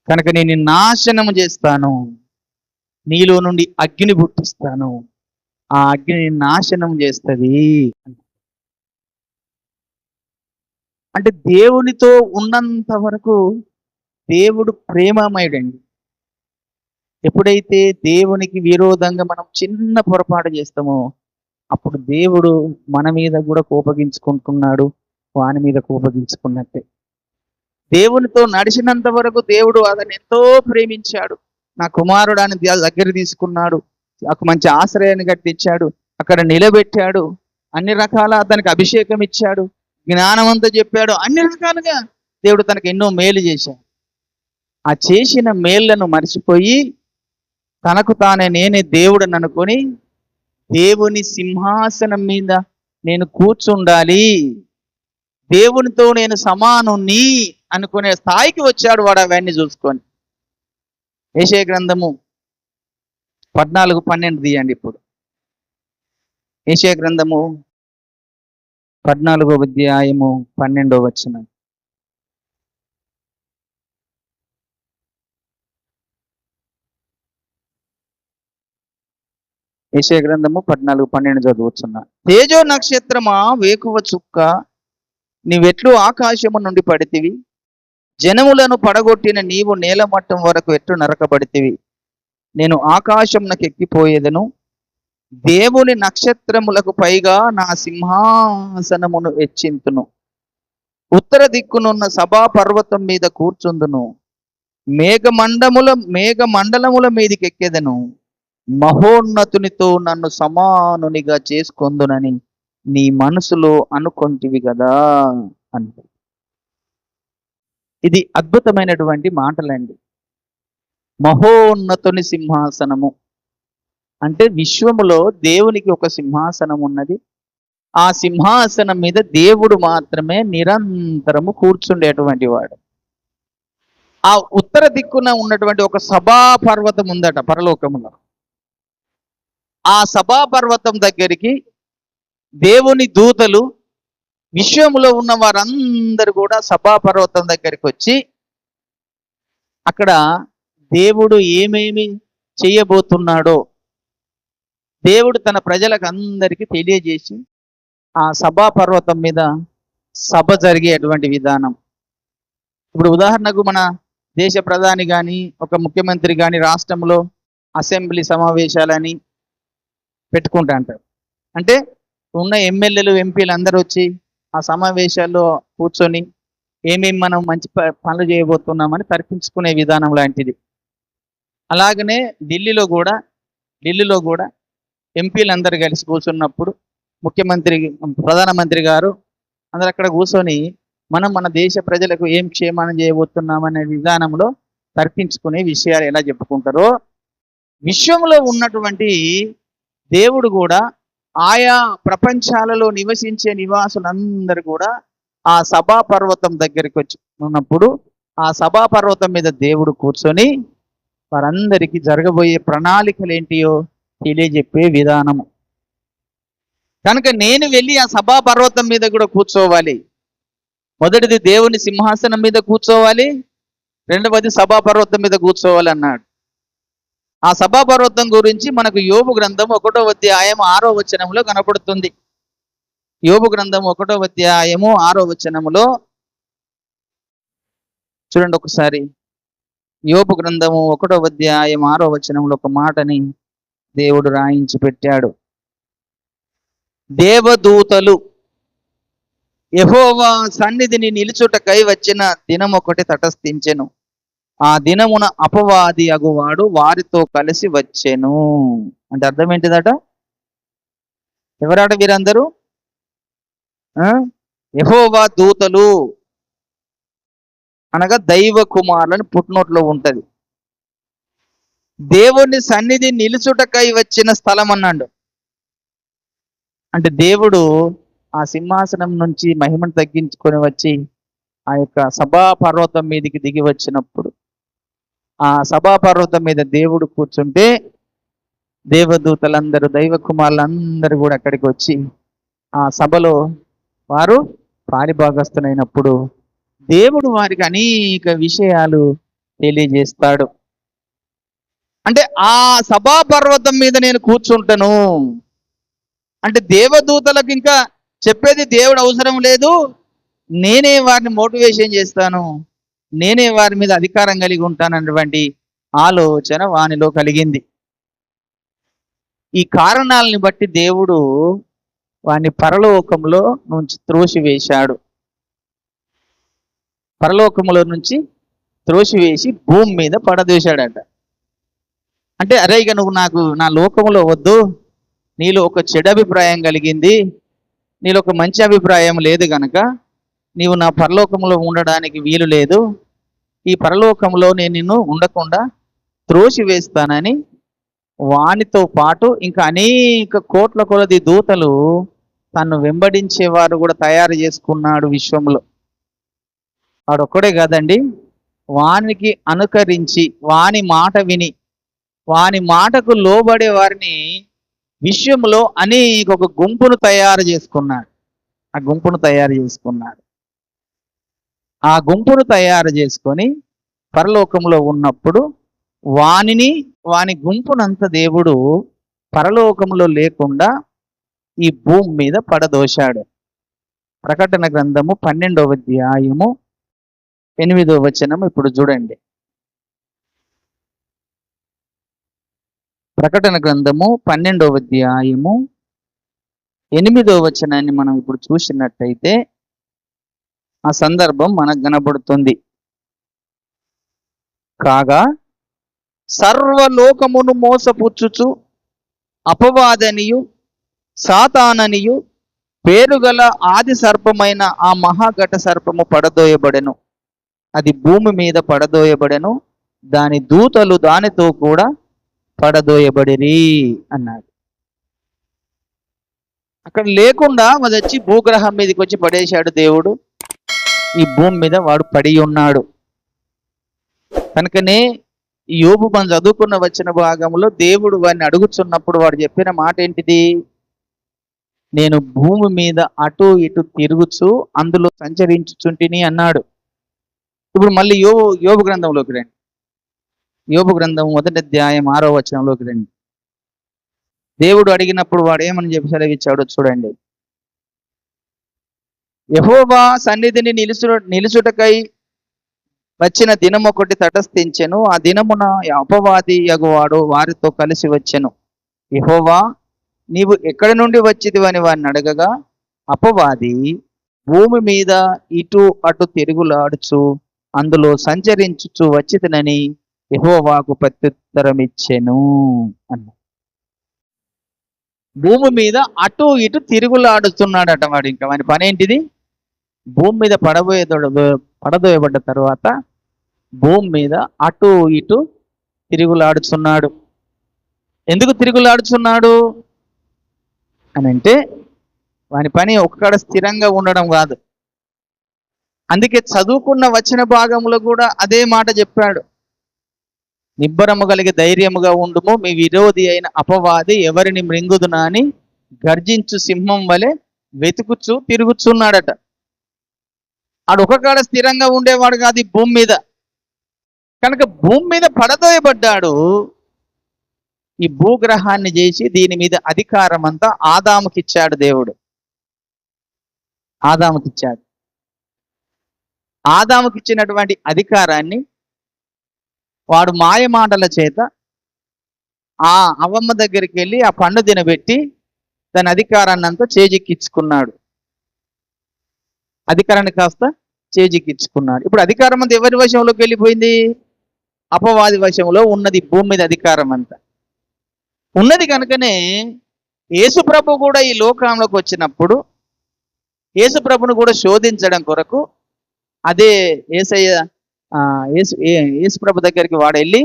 కనుక నేను నాశనము చేస్తాను, నీలో నుండి అగ్ని పుట్టిస్తాను, ఆ అగ్ని నాశనం చేస్తుంది. అంటే దేవునితో ఉన్నంత వరకు దేవుడు ప్రేమమయుడండి. ఎప్పుడైతే దేవునికి విరోధంగా మనం చిన్న పొరపాటు చేస్తామో అప్పుడు దేవుడు మన మీద కూడా కోపగించుకుంటున్నాడు, వాని మీద కోపగించుకున్నట్టే. దేవునితో నడిచినంత వరకు దేవుడు అతను ఎంతో ప్రేమించాడు, నా కుమారుడాన్ని దగ్గర తీసుకున్నాడు, ఒక మంచి ఆశ్రయాన్ని కట్టించాడు, అక్కడ నిలబెట్టాడు, అన్ని రకాల అతనికి అభిషేకం ఇచ్చాడు, జ్ఞానమంతా చెప్పాడు, అన్ని రకాలుగా దేవుడు తనకు ఎన్నో మేలు చేశాడు. ఆ చేసిన మేళ్లను మర్చిపోయి తనకు తానే నేనే దేవుడని అనుకొని దేవుని సింహాసనం మీద నేను కూర్చుండాలి, దేవునితో నేను సమానుని అనుకునే స్థాయికి వచ్చాడు వాడు అవన్నీ చూసుకొని. యెషయా గ్రంథము 14:12 తీయండి. ఇప్పుడు యెషయా గ్రంథము 14వ అధ్యాయము 12వ వచనం. యెషయా గ్రంథము 14:12 చదువుతున్నా. తేజో నక్షత్రమా వేకువ చుక్క, నీవెట్లు ఆకాశము నుండి పడితివి, జనములను పడగొట్టిన నీవు నేలమట్టం వరకు ఎట్లు నరకబడితివి. నేను ఆకాశమునకు ఎక్కిపోయేదను, దేవుని నక్షత్రములకు పైగా నా సింహాసనమును హెచ్చింతును, ఉత్తర దిక్కునున్న సభా పర్వతం మీద కూర్చుందును, మేఘమండలముల మీదికి ఎక్కేదను, మహోన్నతునితో నన్ను సమానునిగా చేసుకొందునని నీ మనసులో అనుకొంటివి కదా అని. ఇది అద్భుతమైనటువంటి మాటలండి. మహోన్నతుని సింహాసనము అంటే విశ్వములో దేవునికి ఒక సింహాసనం ఉన్నది. ఆ సింహాసనం మీద దేవుడు మాత్రమే నిరంతరము కూర్చుండేటువంటి వాడు. ఆ ఉత్తర దిక్కున ఉన్నటువంటి ఒక సభా పర్వతం ఉందట పరలోకములో. ఆ సభా పర్వతం దగ్గరికి దేవుని దూతలు విశ్వములో ఉన్న వారందరూ కూడా సభాపర్వతం దగ్గరికి వచ్చి అక్కడ దేవుడు ఏమేమి చేయబోతున్నాడో దేవుడు తన ప్రజలకు అందరికీ తెలియజేసి ఆ సభాపర్వతం మీద సభ జరిగేటువంటి విధానం. ఇప్పుడు ఉదాహరణకు మన దేశ ప్రధాని కానీ ఒక ముఖ్యమంత్రి కానీ రాష్ట్రంలో అసెంబ్లీ సమావేశాలని పెట్టుకుంటా అంటారు. అంటే ఉన్న ఎమ్మెల్యేలు ఎంపీలు అందరూ వచ్చి ఆ సమావేశాల్లో కూర్చొని ఏమేమి మనం మంచి పనులు చేయబోతున్నామని తర్పించుకునే విధానం లాంటిది. అలాగనే ఢిల్లీలో కూడా ఎంపీలందరూ కలిసి కూర్చున్నప్పుడు ముఖ్యమంత్రి ప్రధానమంత్రి గారు అందరు అక్కడ కూర్చొని మనం మన దేశ ప్రజలకు ఏం క్షేమాన్ని చేయబోతున్నామనే విధానంలో తర్పించుకునే విషయాలు ఎలా చెప్పుకుంటారో విశ్వంలో ఉన్నటువంటి దేవుడు కూడా ఆయా ప్రపంచాలలో నివసించే నివాసులందరూ కూడా ఆ సభా పర్వతం దగ్గరికి వచ్చి ఉన్నప్పుడు ఆ సభా పర్వతం మీద దేవుడు కూర్చొని వారందరికీ జరగబోయే ప్రణాళికలు ఏంటియో తెలియజెప్పే విధానము. కనుక నేను వెళ్ళి ఆ సభా పర్వతం మీద కూడా కూర్చోవాలి. మొదటిది దేవుని సింహాసనం మీద కూర్చోవాలి, రెండవది సభా పర్వతం మీద కూర్చోవాలి అన్నాడు. ఆ సభా పర్వతం గురించి మనకు యోబు గ్రంథం 1వ అధ్యాయం 6వ వచనంలో కనపడుతుంది. యోబు గ్రంథం 1వ అధ్యాయము 6వ వచనములో చూడండి ఒకసారి. యోబు గ్రంథము 1వ అధ్యాయం 6వ వచనంలో ఒక మాటని దేవుడు రాయించి పెట్టాడు. దేవదూతలు యెహోవా సన్నిధిని నిలుచుటకై వచ్చిన దినం ఒకటి తటస్థించెను. ఆ దినమున అపవాది అగువాడు వారితో కలిసి వచ్చెను. అంటే అర్థం ఏంటిదట? ఎవరాట వీరందరూ? యెహోవా దూతలు అనగా దైవ కుమారులని పుట్టినోట్లో ఉంటది. దేవుని సన్నిధి నిలుచుటకై వచ్చిన స్థలం అన్నాడు. అంటే దేవుడు ఆ సింహాసనం నుంచి మహిమను తగ్గించుకొని వచ్చి ఆ యొక్క సభా పర్వతం మీదకి దిగి వచ్చినప్పుడు ఆ సభా పర్వతం మీద దేవుడు కూర్చుంటే దేవదూతలందరూ దైవ కుమారులందరూ కూడా అక్కడికి వచ్చి ఆ సభలో వారు పారిభాగస్తులైనప్పుడు దేవుడు వారికి అనేక విషయాలు తెలియజేస్తాడు. అంటే ఆ సభా పర్వతం మీద నేను కూర్చుంటాను అంటే దేవదూతలకు ఇంకా చెప్పేది దేవుడు అవసరం లేదు, నేనే వారిని మోటివేషన్ చేస్తాను, నేనే వారి మీద అధికారం కలిగి ఉంటానన్నటువంటి ఆలోచన వానిలో కలిగింది. ఈ కారణాలని బట్టి దేవుడు వాని పరలోకంలో నుంచి త్రోసివేశాడు. పరలోకంలో నుంచి త్రోసివేసి భూమి మీద పడదోశాడట. అంటే అరే ఇక నువ్వు నాకు నా లోకంలో వద్దు, నీలో ఒక చెడు అభిప్రాయం కలిగింది, నీలో ఒక మంచి అభిప్రాయం లేదు గనక నీవు నా పరలోకంలో ఉండడానికి వీలు లేదు, ఈ పరలోకంలో నేను నిన్ను ఉండకుండా త్రోసివేస్తానని వానితో పాటు ఇంకా అనేక కోట్ల కొలది దూతలు తను వెంబడించేవారు కూడా తయారు చేసుకున్నాడు విశ్వంలో. వాడొక్కడే కాదండి, వానికి అనుకరించి వాని మాట విని వాని మాటకు లోబడే వారిని విశ్వంలో అనేక ఒక గుంపును తయారు చేసుకున్నాడు. ఆ గుంపును తయారు చేసుకొని పరలోకంలో ఉన్నప్పుడు వాని గుంపునంత దేవుడు పరలోకంలో లేకుండా ఈ భూమి మీద పడదోశాడు. ప్రకటన గ్రంథము 12వ అధ్యాయము 8వ వచనం ఇప్పుడు చూడండి. ప్రకటన గ్రంథము 12వ అధ్యాయము 8వ వచనాన్ని మనం ఇప్పుడు చూసినట్టయితే ఆ సందర్భం మనకు కనబడుతుంది. కాగా సర్వలోకమును మోసపుచ్చుచు అపవాదనియు సాతాననియు పేరుగల ఆది సర్పమైన ఆ మహాఘట సర్పము పడదోయబడెను. అది భూమి మీద పడదోయబడెను, దాని దూతలు దానితో కూడా పడదోయబడిరి అన్నాడు. అక్కడ లేకుండా అది వచ్చి భూగ్రహం మీదకి వచ్చి పడేశాడు దేవుడు. ఈ భూమి మీద వాడు పడి ఉన్నాడు. కనుకనే ఈ యోబు మనం చదువుకున్న వచ్చిన భాగంలో దేవుడు వాడిని అడుగుతున్నప్పుడు వాడు చెప్పిన మాట ఏంటిది? నేను భూమి మీద అటు ఇటు తిరుగుచు అందులో సంచరించుచుంటిని అన్నాడు. ఇప్పుడు మళ్ళీ యోబు గ్రంథంలోకి రండి. యోబు గ్రంథం 1వ అధ్యాయం 6వ వచనంలోకి రండి. దేవుడు అడిగినప్పుడు వాడు ఏమని చెప్పి సెలవిచ్చాడో చూడండి. యెహోవా సన్నిధిని నిలుచుటకై వచ్చిన దినం ఒకటి తటస్థించెను. ఆ దినమున అపవాది యగువాడు వారితో కలిసి వచ్చెను. యెహోవా నీవు ఎక్కడి నుండి వచ్చితివని వారిని అడగగా, అపవాది భూమి మీద ఇటు అటు తిరుగులాడుచు అందులో సంచరించుచు వచ్చితినని యెహోవాకు ప్రత్యుత్తరం ఇచ్చెను అన్న. భూమి మీద అటు ఇటు తిరుగులాడుతున్నాడట వాడు. ఇంకా వాని పని ఏంటిది? భూమి మీద పడదోయబడ్డ తర్వాత భూమి మీద అటు ఇటు తిరుగులాడుతున్నాడు. ఎందుకు తిరుగులాడుతున్నాడు అని అంటే, వాని పని ఒక్కడ స్థిరంగా ఉండడం కాదు. అందుకే చదువుకున్న వచన భాగంలో కూడా అదే మాట చెప్పాడు. నిబ్బరము కలిగి ధైర్యముగా ఉండుము, మీ విరోధి అయిన అపవాది ఎవరిని మృంగుదునా అని గర్జించు సింహం వలె వెతుకుచు తిరుగుచున్నాడట. ఆడు ఒక కాడ స్థిరంగా ఉండేవాడు కాదు ఈ భూమి మీద. కనుక భూమి మీద పడదోయబడ్డాడు. ఈ భూగ్రహాన్ని చేసి దీని మీద అధికారం అంతా ఆదాముకిచ్చాడు దేవుడు. ఆదాముకిచ్చాడు. ఆదాముకిచ్చినటువంటి అధికారాన్ని వాడు మాయమాటల చేత ఆ అవ్వమ్మ దగ్గరికి వెళ్ళి ఆ పండు తినబెట్టి దాని అధికారాన్ని అంతా చేజిక్కించుకున్నాడు. అధికారాన్ని కాస్త చేజిక్కించుకున్నాడు. ఇప్పుడు అధికారం అంతా ఎవరి వశంలోకి వెళ్ళిపోయింది? అపవాది వశంలో ఉన్నది భూమి మీద అధికారం అంతా ఉన్నది. కనుకనే యేసుప్రభు కూడా ఈ లోకంలోకి వచ్చినప్పుడు యేసుప్రభును కూడా శోధించడం కొరకు అదే యేసుప్రభు దగ్గరికి వాడు వెళ్ళి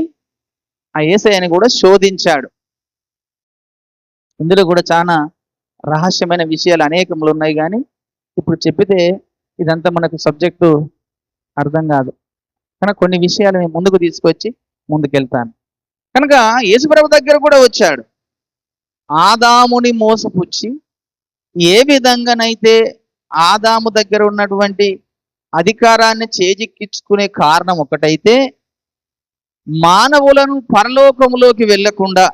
ఆ యేసయ్యని కూడా శోధించాడు. ఇందులో కూడా చాలా రహస్యమైన విషయాలు అనేకములు ఉన్నాయి, కానీ ఇప్పుడు చెప్పితే ఇదంతా మనకు సబ్జెక్టు అర్థం కాదు. కనుక కొన్ని విషయాలు నేను ముందుకు తీసుకొచ్చి ముందుకెళ్తాను. కనుక యేసుప్రభు దగ్గర కూడా వచ్చాడు. ఆదాముని మోసపుచ్చి ఏ విధంగానైతే ఆదాము దగ్గర ఉన్నటువంటి అధికారాన్ని చేజిక్కించుకునే కారణం ఒకటైతే, మానవులను పరలోకములోకి వెళ్ళకుండా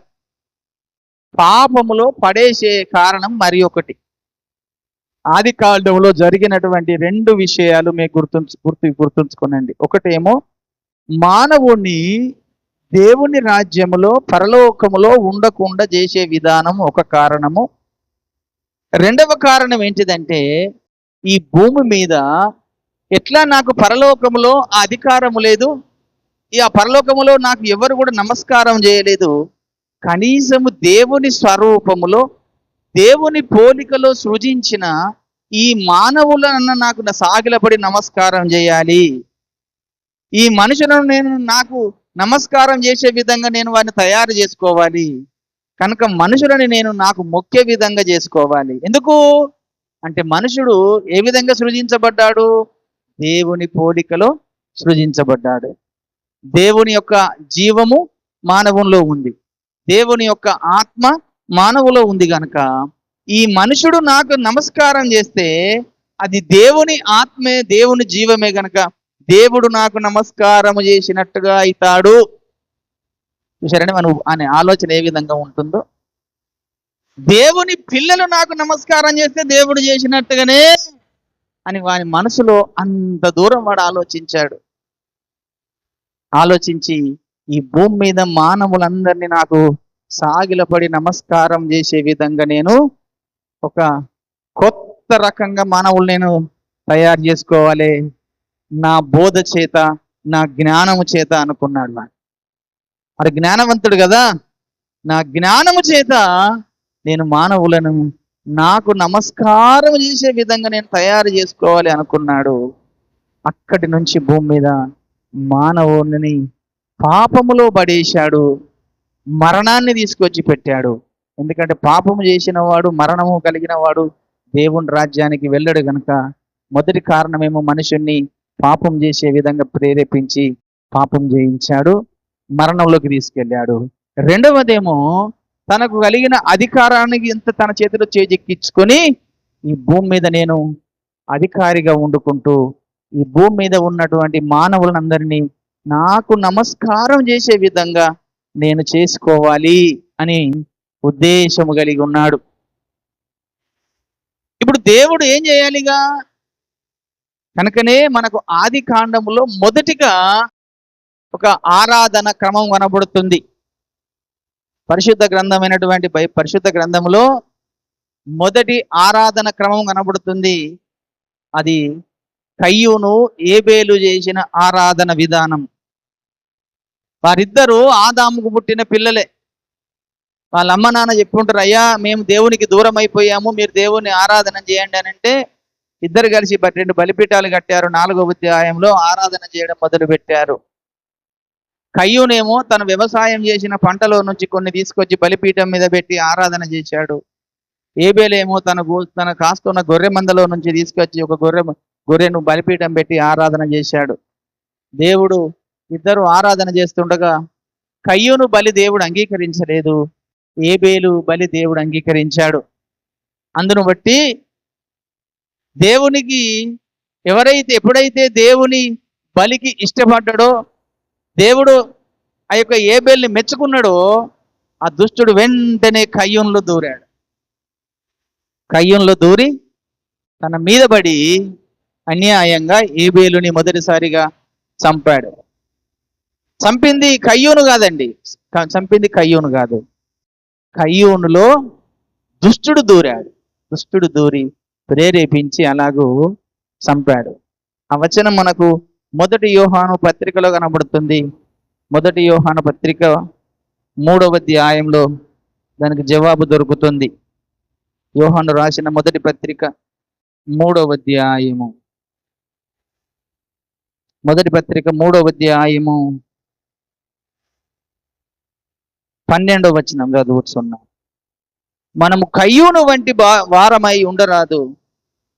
పాపములో పడేసే కారణం మరి ఒకటి. ఆది కాండంలో జరిగినటువంటి 2 విషయాలు మీకు గుర్తుంచుకోనండి. ఒకటేమో మానవుని దేవుని రాజ్యములో పరలోకములో ఉండకుండా చేసే విధానం ఒక కారణము. రెండవ కారణం ఏంటిదంటే, ఈ భూమి మీద ఎట్లా నాకు పరలోకములో ఆ అధికారము లేదు, ఆ పరలోకములో నాకు ఎవరు కూడా నమస్కారం చేయలేదు, కనీసము దేవుని స్వరూపములో దేవుని పోలికలో సృజించిన ఈ మానవులన్న నాకు సాగిలపడి నమస్కారం చేయాలి. ఈ మనుషులను నేను నాకు నమస్కారం చేసే విధంగా నేను వారిని తయారు చేసుకోవాలి. కనుక మనుషులని నేను నాకు మొక్కే విధంగా చేసుకోవాలి. ఎందుకు అంటే, మనుషుడు ఏ విధంగా సృజించబడ్డాడు? దేవుని పోలికలో సృజించబడ్డాడు. దేవుని యొక్క జీవము మానవుల్లో ఉంది, దేవుని యొక్క ఆత్మ మానవులో ఉంది. కనుక ఈ మనుషుడు నాకు నమస్కారం చేస్తే అది దేవుని ఆత్మే, దేవుని జీవమే. గనక దేవుడు నాకు నమస్కారం చేసినట్టుగా అవుతాడు. చూసారండి మనం అనే ఆలోచన ఏ విధంగా ఉంటుందో. దేవుని పిల్లలు నాకు నమస్కారం చేస్తే దేవుడు చేసినట్టుగానే అని వాని మనసులో అంత దూరం వాడు ఆలోచించాడు. ఆలోచించి ఈ భూమి మీద మానవులందరినీ నాకు సాగిలపడి నమస్కారం చేసే విధంగా నేను ఒక కొత్త రకంగా మానవులు నేను తయారు చేసుకోవాలి, నా బోధ చేత, నా జ్ఞానము చేత అనుకున్నాడు. వాడు జ్ఞానవంతుడు కదా, నా జ్ఞానము చేత నేను మానవులను నాకు నమస్కారం చేసే విధంగా నేను తయారు చేసుకోవాలి అనుకున్నాడు. అక్కడి నుంచి భూమి మీద మానవుని పాపములో పడేశాడు, మరణాన్ని తీసుకొచ్చి పెట్టాడు. ఎందుకంటే పాపము చేసిన వాడు, మరణము కలిగిన వాడు దేవుని రాజ్యానికి వెళ్ళడు. గనుక మొదటి కారణమేమో మనుషుణ్ణి పాపం చేసే విధంగా ప్రేరేపించి పాపం చేయించాడు, మరణంలోకి తీసుకెళ్ళాడు. రెండవదేమో తనకు కలిగిన అధికారానికి ఇంత తన చేతిలో చేజిక్కించుకొని ఈ భూమి మీద నేను అధికారిగా వండుకుంటూ ఈ భూమి మీద ఉన్నటువంటి మానవులందరినీ నాకు నమస్కారం చేసే విధంగా నేను చేసుకోవాలి అని ఉద్దేశము కలిగి ఉన్నాడు. ఇప్పుడు దేవుడు ఏం చేయాలిగా? కనుకనే మనకు ఆది కాండములో మొదటిగా ఒక ఆరాధన క్రమం కనబడుతుంది. పరిశుద్ధ గ్రంథమైనటువంటి పరిశుద్ధ గ్రంథములో మొదటి ఆరాధన క్రమం కనబడుతుంది. అది కయ్యూను ఏబేలు చేసిన ఆరాధన విధానం. వారిద్దరూ ఆదాముకు పుట్టిన పిల్లలే. వాళ్ళ అమ్మ నాన్న చెప్పుకుంటారు, అయ్యా మేము దేవునికి దూరం అయిపోయాము, మీరు దేవుని ఆరాధన చేయండి అని అంటే ఇద్దరు కలిసి 2 బలిపీఠాలు కట్టారు. 4వ అధ్యాయంలో ఆరాధన చేయడం మొదలు పెట్టారు. కయ్యూనేమో తన వ్యవసాయం చేసిన పంటలో నుంచి కొన్ని తీసుకొచ్చి బలిపీఠం మీద పెట్టి ఆరాధన చేశాడు. ఏబేలేమో తన కాస్తున్న గొర్రె మందలో నుంచి తీసుకొచ్చి ఒక గొర్రెను బలిపీఠం పెట్టి ఆరాధన చేశాడు. దేవుడు ఇద్దరు ఆరాధన చేస్తుండగా కయ్యూను బలి దేవుడు అంగీకరించలేదు, ఏబేలు బలి దేవుడు అంగీకరించాడు. అందును బట్టి దేవునికి ఎప్పుడైతే దేవుని బలికి ఇష్టపడ్డాడో, దేవుడు ఆ యొక్క ఏబేల్ని మెచ్చుకున్నాడో, ఆ దుష్టుడు వెంటనే కయ్యూనులో దూరాడు. కయ్యూనులో దూరి తన మీద పడి అన్యాయంగా ఏబేలుని మొదటిసారిగా చంపాడు. చంపింది కయ్యూను కాదండి, చంపింది కయ్యూను కాదు, కయ్యూనులో దుష్టుడు దూరాడు. దుష్టుడు దూరి ప్రేరేపించి అలాగూ చంపాడు. ఆ వచనం మనకు 1 యోహాను పత్రికలో కనబడుతుంది. 1 యోహాను పత్రిక 3వ అధ్యాయంలో దానికి జవాబు దొరుకుతుంది. యోహాను రాసిన మొదటి పత్రిక 3వ అధ్యాయము, మొదటి పత్రిక 3వ అధ్యాయము 12వ వచనం చదువుతున్నా. మనము కయ్యూను వంటి వారమై ఉండరాదు.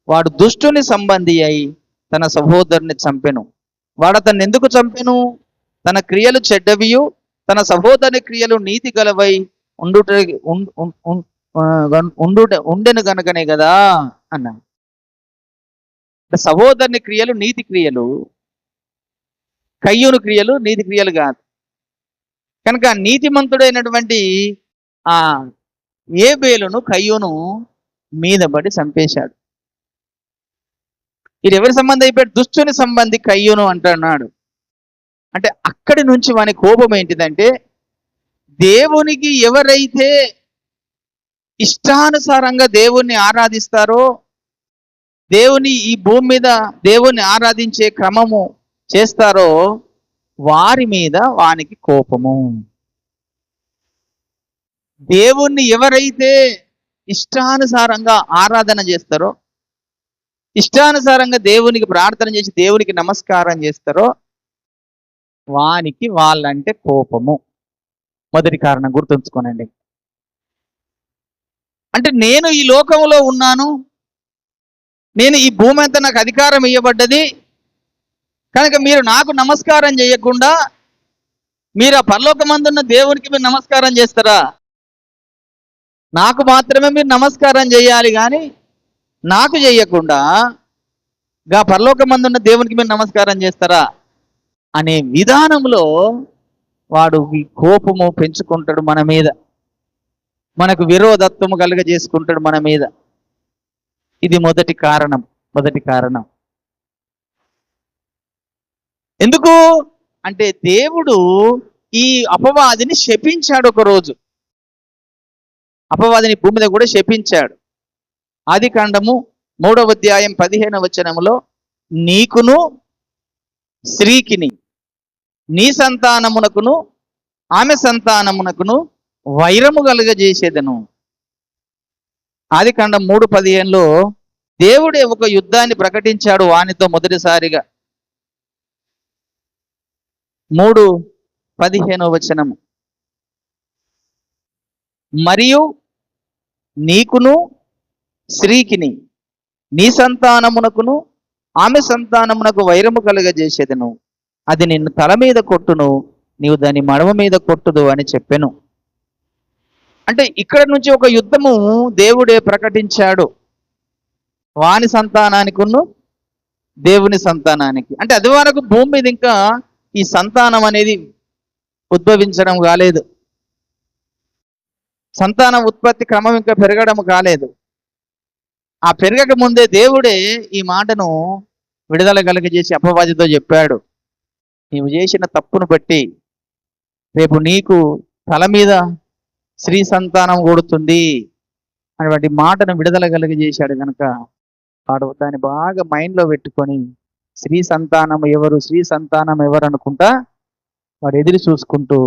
వాడు దుష్టుని సంబంధి అయి తన సహోదరుని చంపెను. వాడు అతన్ని ఎందుకు చంపెను? తన క్రియలు చెడ్డవియు తన సహోదరుని క్రియలు నీతి గలవై ఉండెను గనుకనే కదా అన్నా. సహోదరుని క్రియలు నీతి క్రియలు, కయ్యూను క్రియలు నీతి క్రియలు కాదు. కనుక నీతిమంతుడైనటువంటి ఆ ఏబేలును కయ్యూను మీద పడి చంపేశాడు. ఇది ఎవరి సంబంధం అయిపోయాడు? దుష్టుని సంబంధి కయ్యూను అంటున్నాడు. అంటే అక్కడి నుంచి వాని కోపం ఏంటిదంటే, దేవునికి ఎవరైతే ఇష్టానుసారంగా దేవుణ్ణి ఆరాధిస్తారో, దేవుని ఈ భూమి మీద దేవుణ్ణి ఆరాధించే క్రమము చేస్తారో, వారి మీద వానికి కోపము. దేవుణ్ణి ఎవరైతే ఇష్టానుసారంగా ఆరాధన చేస్తారో, ఇష్టానుసారంగా దేవునికి ప్రార్థన చేసి దేవునికి నమస్కారం చేస్తారో, వానికి వాళ్ళంటే కోపము. మొదటి కారణం గుర్తుంచుకోనండి. అంటే నేను ఈ లోకంలో ఉన్నాను, నేను ఈ భూమి అంతా నాకు అధికారం ఇవ్వబడ్డది, కనుక మీరు నాకు నమస్కారం చేయకుండా మీరు ఆ పరలోకమందున్న దేవునికి మీరు నమస్కారం చేస్తారా? నాకు మాత్రమే మీరు నమస్కారం చేయాలి, కానీ నాకు చేయకుండా గా పరలోకమందున్న దేవునికి మీరు నమస్కారం చేస్తారా అనే విధానంలో వాడు ఈ కోపము పెంచుకుంటాడు మన మీద, మనకు విరోధత్వము కలుగజేసుకుంటాడు మన మీద. ఇది మొదటి కారణం. ఎందుకు అంటే దేవుడు ఈ అపవాదిని శపించాడు. ఒక రోజు అపవాదిని భూమి మీద కూడా శపించాడు. ఆది కాండము 3వ అధ్యాయం 15వ వచనములో, నీకును స్త్రీకిని నీ సంతానమునకును ఆమె సంతానమునకును వైరము కలుగజేసేదను. ఆది కాండం 3:15లో దేవుడే ఒక యుద్ధాన్ని ప్రకటించాడు వానితో మొదటిసారిగా. 3:15వ వచనము, మరియు నీకును స్త్రీకిని నీ సంతానమునకును ఆమె సంతానమునకు వైరము కలుగజేసేదను, అది నిన్ను తల మీద కొట్టును, నీవు దాని మడమ మీద కొట్టుదు అని చెప్పెను. అంటే ఇక్కడ నుంచి ఒక యుద్ధము దేవుడే ప్రకటించాడు వాని సంతానానికిను దేవుని సంతానానికి. అంటే అది వరకు భూమి మీద ఇంకా ఈ సంతానం అనేది ఉద్భవించడం కాలేదు, సంతాన ఉత్పత్తి క్రమం ఇంకా పెరగడం కాలేదు. ఆ పెరగక ముందే దేవుడే ఈ మాటను విడుదల కలిగజేసి అపవాదితో చెప్పాడు, నీవు చేసిన తప్పును బట్టి రేపు నీకు తల మీద స్త్రీ సంతానం కూడుతుంది అనేటువంటి మాటను విడుదల కలిగజేశాడు కనుక వాడు దాన్ని బాగా మైండ్లో పెట్టుకొని స్త్రీ సంతానం ఎవరు అనుకుంటా వాడు ఎదురు చూసుకుంటూ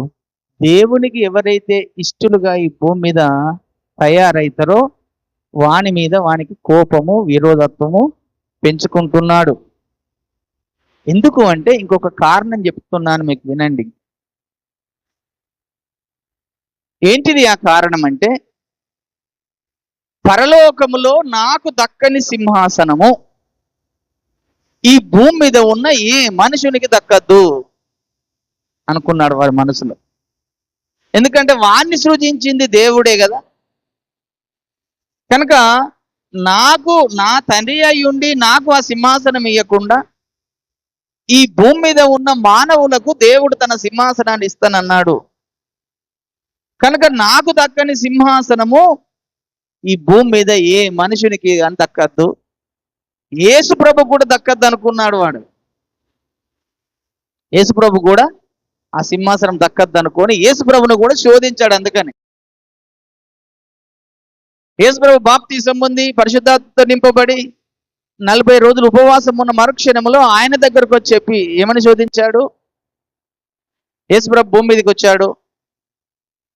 దేవునికి ఎవరైతే ఇష్టలుగా ఈ భూమి మీద తయారైతారో వాని మీద వానికి కోపము విరోధత్వము పెంచుకుంటున్నాడు. ఎందుకు అంటే ఇంకొక కారణం చెప్తున్నాను మీకు, వినండి. ఏంటిది ఆ కారణం అంటే, పరలోకములో నాకు దక్కని సింహాసనము ఈ భూమి మీద ఉన్న ఏ మనుషునికి దక్కద్దు అనుకున్నాడు వాడి మనసులో. ఎందుకంటే వాణ్ణి సృజించింది దేవుడే కదా. కనుక నాకు నా తండ్రి అయ్యుండి నాకు ఆ సింహాసనం ఇవ్వకుండా ఈ భూమి మీద ఉన్న మానవులకు దేవుడు తన సింహాసనాన్ని ఇస్తానన్నాడు. కనుక నాకు దక్కని సింహాసనము ఈ భూమి మీద ఏ మనుషునికి అని దక్కద్దు, యేసు ప్రభు కూడా దక్కద్దు అనుకున్నాడు వాడు. యేసు ప్రభు కూడా ఆ సింహాసనం దక్కద్దు అనుకొని యేసు ప్రభును కూడా శోధించాడు. అందుకని యేసు ప్రభు బాప్తిసం పొంది పరిశుద్ధాత్మతో నింపబడి 40 రోజులు ఉపవాసం ఉన్న మరుక్షణంలో ఆయన దగ్గరకు వచ్చి చెప్పి ఏమని శోధించాడు? యేసు ప్రభు భూమి మీదకి వచ్చాడు,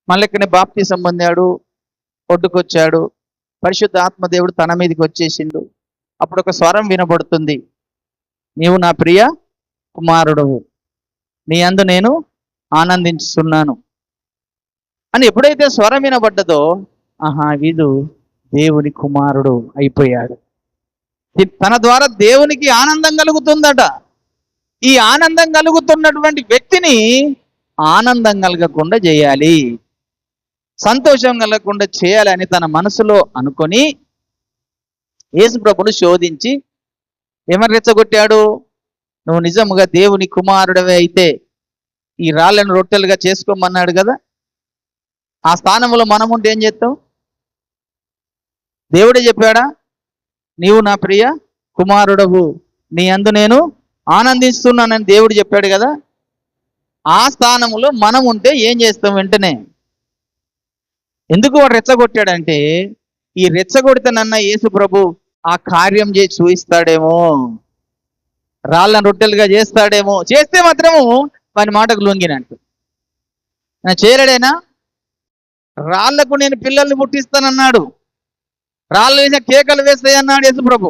మళ్ళీ బాప్తిసం పొందాడు, ఒడ్డుకొచ్చాడు, పరిశుద్ధ ఆత్మదేవుడు తన మీదకి వచ్చేసిండు. అప్పుడు ఒక స్వరం వినబడుతుంది, నీవు నా ప్రియ కుమారుడవు, నీ యందు నేను ఆనందించుతున్నాను అని ఎప్పుడైతే స్వరం వినబడ్డదో వీడు దేవుని కుమారుడు అయిపోయాడు. తన ద్వారా దేవునికి ఆనందం కలుగుతుందట. ఈ ఆనందం కలుగుతున్నటువంటి వ్యక్తిని ఆనందం కలగకుండా చేయాలి, సంతోషం కలగకుండా చేయాలని తన మనసులో అనుకొని యేసు ప్రభును శోధించి ఏమని రెచ్చగొట్టాడు? నువ్వు నిజముగా దేవుని కుమారుడవే అయితే ఈ రాళ్ళను రొట్టెలుగా చేసుకోమన్నాడు కదా, ఆ స్థానంలో మనం ఉంటే ఏం చేస్తాం? దేవుడే చెప్పాడా, నీవు నా ప్రియ కుమారుడవు, నీ యందు నేను ఆనందిస్తున్నానని దేవుడు చెప్పాడు కదా. ఆ స్థానంలో మనం ఉంటే ఏం చేస్తాం? వెంటనే. ఎందుకు వాడు రెచ్చగొట్టాడంటే, ఈ రెచ్చగొడితేనన్న యేసు ప్రభు ఆ కార్యం చేసి చూపిస్తాడేమో, రాళ్ళను రొట్టెలుగా చేస్తాడేమో, చేస్తే మాత్రము వాని మాటకు లొంగినట్టు. చేయలేడేనా? రాళ్లకు నేను పిల్లల్ని పుట్టిస్తానన్నాడు, రాళ్ళు వేసిన కేకలు వేస్తాయి అన్నాడు యేసు ప్రభు.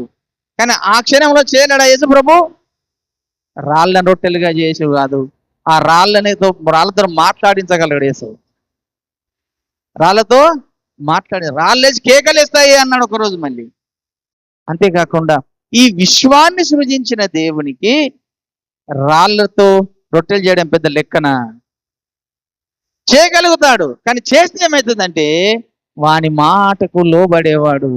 కానీ ఆ క్షణంలో చేయలేడా యేసు ప్రభు? రాళ్ళను రొట్టెలుగా చేసి కాదు, ఆ రాళ్ళతో మాట్లాడించగలడు యేసు. రాళ్ళతో రాళ్ళు వేసి కేకలు వేస్తాయి అన్నాడు ఒకరోజు. మళ్ళీ అంతేకాకుండా ఈ విశ్వాన్ని సృజించిన దేవునికి రాళ్లతో రొట్టెలు చేయడం పెద్ద లెక్కన? చేయగలుగుతాడు, కానీ చేస్తే ఏమవుతుందంటే వాని మాటకు లోబడేవాడు.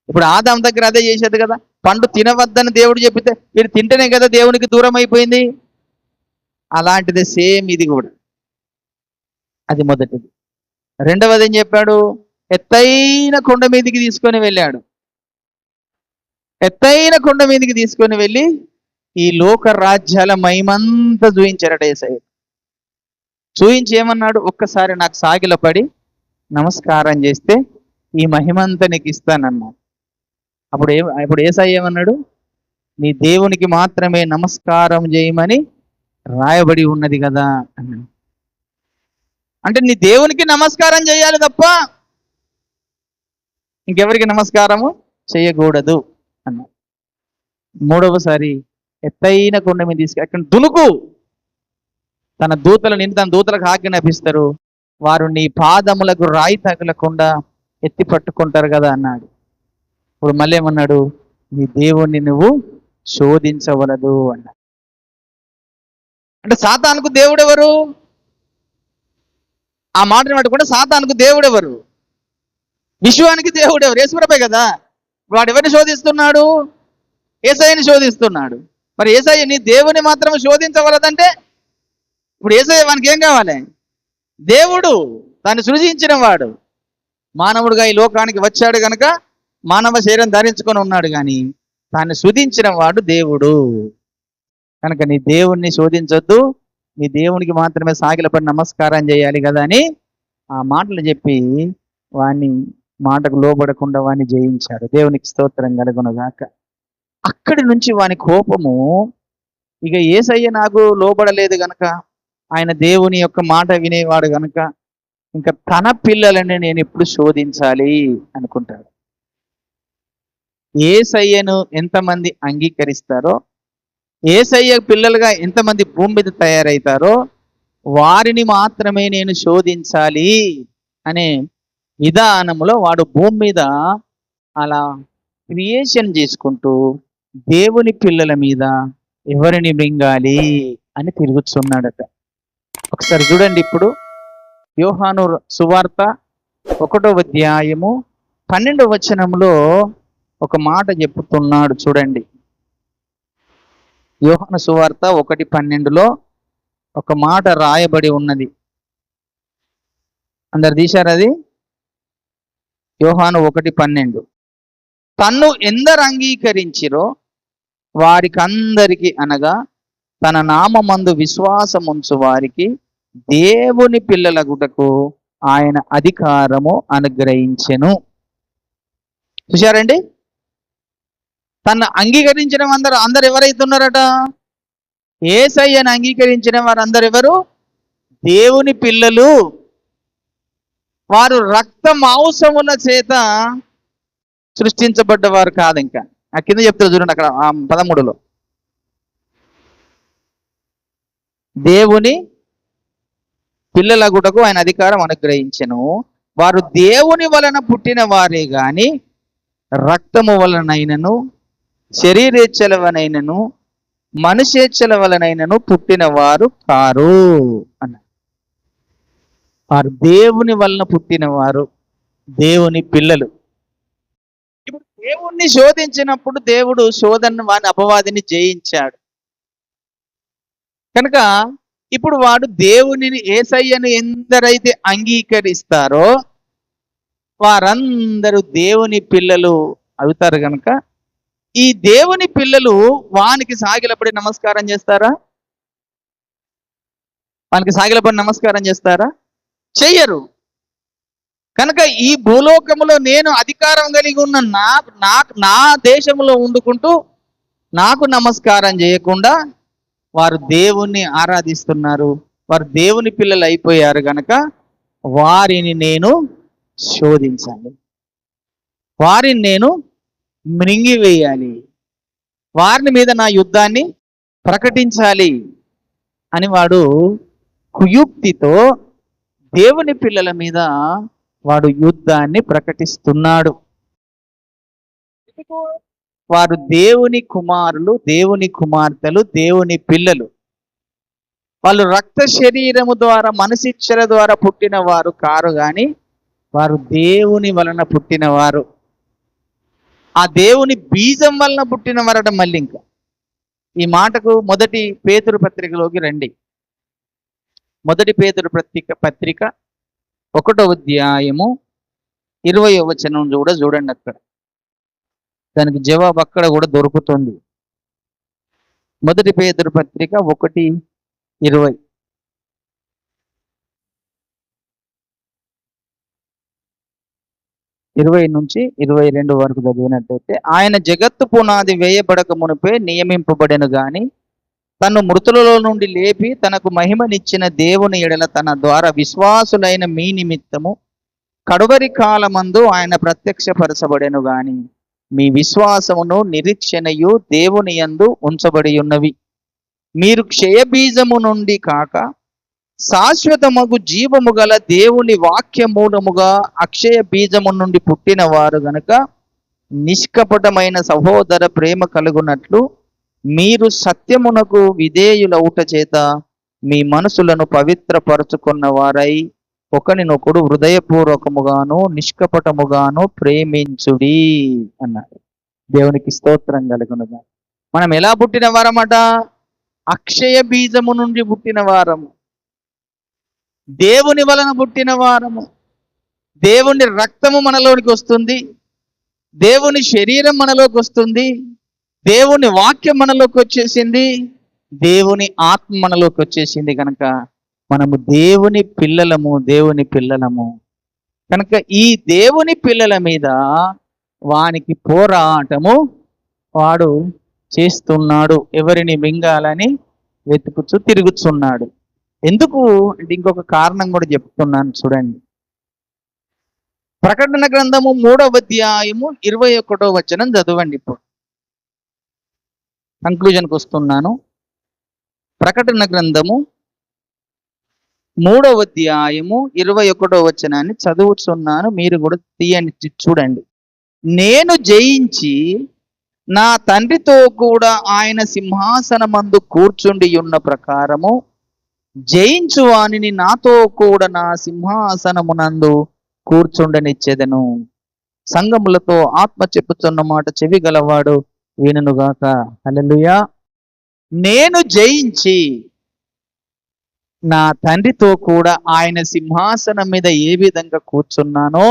ఇప్పుడు ఆదాం దగ్గర అదే చేసేది కదా, పండు తినవద్దని దేవుడు చెప్పితే మీరు తింటేనే కదా దేవునికి దూరం అయిపోయింది. అలాంటిది సేమ్ ఇది కూడా. అది మొదటిది. రెండవది ఏం చెప్పాడు? ఎత్తైన కొండ మీదకి తీసుకొని వెళ్ళాడు. ఎత్తైన కొండ మీదకి తీసుకొని వెళ్ళి ఈ లోక రాజ్యాల మహిమంతా చూయించారట యేసయ్య. చూయించి ఏమన్నాడు? ఒక్కసారి నాకు సాగిల పడి నమస్కారం చేస్తే ఈ మహిమంతా నీకు ఇస్తానన్నాడు. అప్పుడు యేసయ్య ఏమన్నాడు? నీ దేవునికి మాత్రమే నమస్కారం చేయమని రాయబడి ఉన్నది కదా అన్నాడు. అంటే నీ దేవునికి నమస్కారం చేయాలి తప్ప ఇంకెవరికి నమస్కారము చేయకూడదు అన్నాడు. మూడవసారి ఎత్తైన కొండ మీద అక్కడ దునుకు, తన దూతలకు ఆజ్ఞాపిస్తారు, వారు నీ పాదములకు రాయి తగలకుండా ఎత్తి పట్టుకుంటారు కదా అన్నాడు. ఇప్పుడు మళ్ళీ ఏమన్నాడు? నీ దేవుణ్ణి నువ్వు శోధించవలదు అన్నాడు. అంటే సాతానుకు దేవుడు ఎవరు? ఆ మాటను పట్టుకుంటే సాతానుకు దేవుడు ఎవరు? విశ్వానికి దేవుడు ఎవరు? యేసుప్రభే కదా. వాడు ఎవరిని శోధిస్తున్నాడు? యేసయ్యని శోధిస్తున్నాడు. మరి యేసయ్య నీ దేవుని మాత్రం శోధించవలదంటే ఇప్పుడు యేసయ్య వానికి ఏం కావాలి? దేవుడు, దాన్ని సృజించిన వాడు, మానవుడిగా ఈ లోకానికి వచ్చాడు కనుక మానవ శరీరం ధరించుకొని ఉన్నాడు, కానీ దాన్ని శోధించిన వాడు దేవుడు. కనుక నీ దేవుణ్ణి శోధించొద్దు, నీ దేవునికి మాత్రమే సాగిలపడి నమస్కారం చేయాలి కదా అని ఆ మాటలు చెప్పి వాణ్ణి మాటకు లోబడకుండా వాణ్ణి జయించాడు. దేవునికి స్తోత్రం కలుగునుగాక. అక్కడి నుంచి వాని కోపము, ఇక యేసయ్య నాకు లోబడలేదు గనక, ఆయన దేవుని యొక్క మాట వినేవాడు గనక ఇంకా తన పిల్లలని నేను ఎప్పుడు శోధించాలి అనుకుంటాడు. యేసయ్యను ఎంతమంది అంగీకరిస్తారో, యేసయ్య పిల్లలుగా ఎంతమంది భూమి మీద తయారవుతారో వారిని మాత్రమే నేను శోధించాలి అనే విధానంలో వాడు భూమి మీద అలా క్రియేషన్ చేసుకుంటూ దేవుని పిల్లల మీద ఎవరిని మృంగాలి అని తిరుగుతున్నాడట. ఒకసారి చూడండి, ఇప్పుడు యోహాను సువార్త 1వ అధ్యాయము 12వ వచనంలో ఒక మాట చెప్పుతున్నాడు చూడండి. యోహాను సువార్త 1:12లో ఒక మాట రాయబడి ఉన్నది. అందరు తీశారు అది? యోహాను 1:12, తన్ను ఎందరు అంగీకరించిరో వారికందరికి, అనగా తన నామమందు విశ్వాసముంచు వారికి దేవుని పిల్లలగుటకు ఆయన అధికారము అనుగ్రహించెను. చూశారండి? తను అంగీకరించిన అందరు ఎవరైతున్నారట? యేసయ్యను అంగీకరించిన వారందరు ఎవరు? దేవుని పిల్లలు. వారు రక్త మాంసముల చేత సృష్టించబడ్డవారు కాదు. ఇంకా ఆ కింద చెప్తారు చూడండి, అక్కడ 13లో, దేవుని పిల్లలగుటకు ఆయన అధికారం అనుగ్రహించెను. వారు దేవుని వలన పుట్టిన వారే గాని రక్తము వలనైనను శరీరేచ్ఛల వలనైనను మనుషేచ్ఛల వలనైనను పుట్టిన వారు కారు అన్న. వారు దేవుని వలన పుట్టిన వారు, దేవుని పిల్లలు. ఇప్పుడు దేవుణ్ణి శోధించినప్పుడు దేవుడు వాని అపవాదిని జయించాడు కనుక ఇప్పుడు వాడు దేవునిని, యేసయ్యను ఎందరైతే అంగీకరిస్తారో వారందరూ దేవుని పిల్లలు అవుతారు. కనుక ఈ దేవుని పిల్లలు వానికి సాగిలపడి నమస్కారం చేస్తారా? వానికి సాగిలపడి నమస్కారం చేస్తారా? చెయ్యరు. కనుక ఈ భూలోకములో నేను అధికారం కలిగి ఉన్న నా దేశంలో ఉండుకుంటూ నాకు నమస్కారం చేయకుండా వారు దేవుణ్ణి ఆరాధిస్తున్నారు. వారు దేవుని పిల్లలు అయిపోయారు కనుక వారిని నేను శోధించాలి, వారిని నేను మృంగివేయాలి, వారిని మీద నా యుద్ధాన్ని ప్రకటించాలి అని వాడు కుయుక్తితో దేవుని పిల్లల మీద వాడు యుద్ధాన్ని ప్రకటిస్తున్నాడు. వారు దేవుని కుమారులు, దేవుని కుమార్తెలు, దేవుని పిల్లలు. వాళ్ళు రక్త శరీరము ద్వారా, మనసిచ్చల ద్వారా పుట్టిన వారు కారు, కానీ వారు దేవుని వలన పుట్టిన వారు. ఆ దేవుని బీజం వలన పుట్టిన వారట. మళ్ళీ ఇంకా ఈ మాటకు మొదటి పేతురు పత్రికలోకి రండి. మొదటి పేతురు పత్రిక 1వ అధ్యాయము 20వ వచనం కూడా చూడండి. అక్కడ దానికి జవాబు అక్కడ కూడా దొరుకుతుంది. మొదటి పేతురు పత్రిక 1:20. 20 నుంచి 22 వరకు చదివినట్లయితే, ఆయన జగత్తు పునాది వేయబడక మునిపే నియమింపబడెను గాని తను మృతులలో నుండి లేపి తనకు మహిమనిచ్చిన దేవుని ఎడల తన ద్వారా విశ్వాసులైన మీ నిమిత్తము కడువరి కాలమందు ఆయన ప్రత్యక్షపరచబడెను గాని మీ విశ్వాసమును నిరీక్షణయు దేవుని యందు ఉంచబడి ఉన్నవి. మీరు క్షయబీజము నుండి కాక శాశ్వతమగు జీవము గల దేవుని వాక్య మూలముగా అక్షయ బీజము నుండి పుట్టిన వారు గనుక నిష్కపటమైన సహోదర ప్రేమ కలుగునట్లు మీరు సత్యమునకు విధేయులవుట చేత మీ మనసులను పవిత్రపరచుకున్న వారై ఒకనినొకడు హృదయపూర్వకముగాను నిష్కపటముగాను ప్రేమించుడి అన్నాడు. దేవునికి స్తోత్రం కలుగునుగా. మనం ఎలా పుట్టిన వారమట? అక్షయ బీజము నుండి పుట్టిన వారము, దేవుని వలన పుట్టిన వారము. దేవుని రక్తము మనలోనికి వస్తుంది, దేవుని శరీరం మనలోకి వస్తుంది, దేవుని వాక్యం మనలోకి వచ్చేసింది, దేవుని ఆత్మ మనలోకి వచ్చేసింది. కనుక మనము దేవుని పిల్లలము. కనుక ఈ దేవుని పిల్లల మీద వానికి పోరాటము వాడు చేస్తున్నాడు. ఎవరిని మింగాలని వెతుకుచూ తిరుగుతున్నాడు. ఎందుకు అంటే ఇంకొక కారణం కూడా చెప్తున్నాను చూడండి. ప్రకటన గ్రంథము 3వ అధ్యాయము 21వ వచనం చదవండి. ఇప్పుడు కంక్లూజన్కి వస్తున్నాను. ప్రకటన గ్రంథము 3వ అధ్యాయము 21వ వచనాన్ని చదువుతున్నాను, మీరు కూడా తీయండి, చూడండి. నేను జయించి నా తండ్రితో కూడా ఆయన సింహాసనమందు కూర్చుండి ఉన్న ప్రకారము జయించు వానిని నాతో కూడా నా సింహాసనమునందు కూర్చుండనిచ్చేదను. సంఘములతో ఆత్మ చెప్పుతున్న మాట చెవి గలవాడు వినుగాక. హల్లెలూయా. నేను జయించి నా తండ్రితో కూడా ఆయన సింహాసనం మీద ఏ విధంగా కూర్చున్నానో,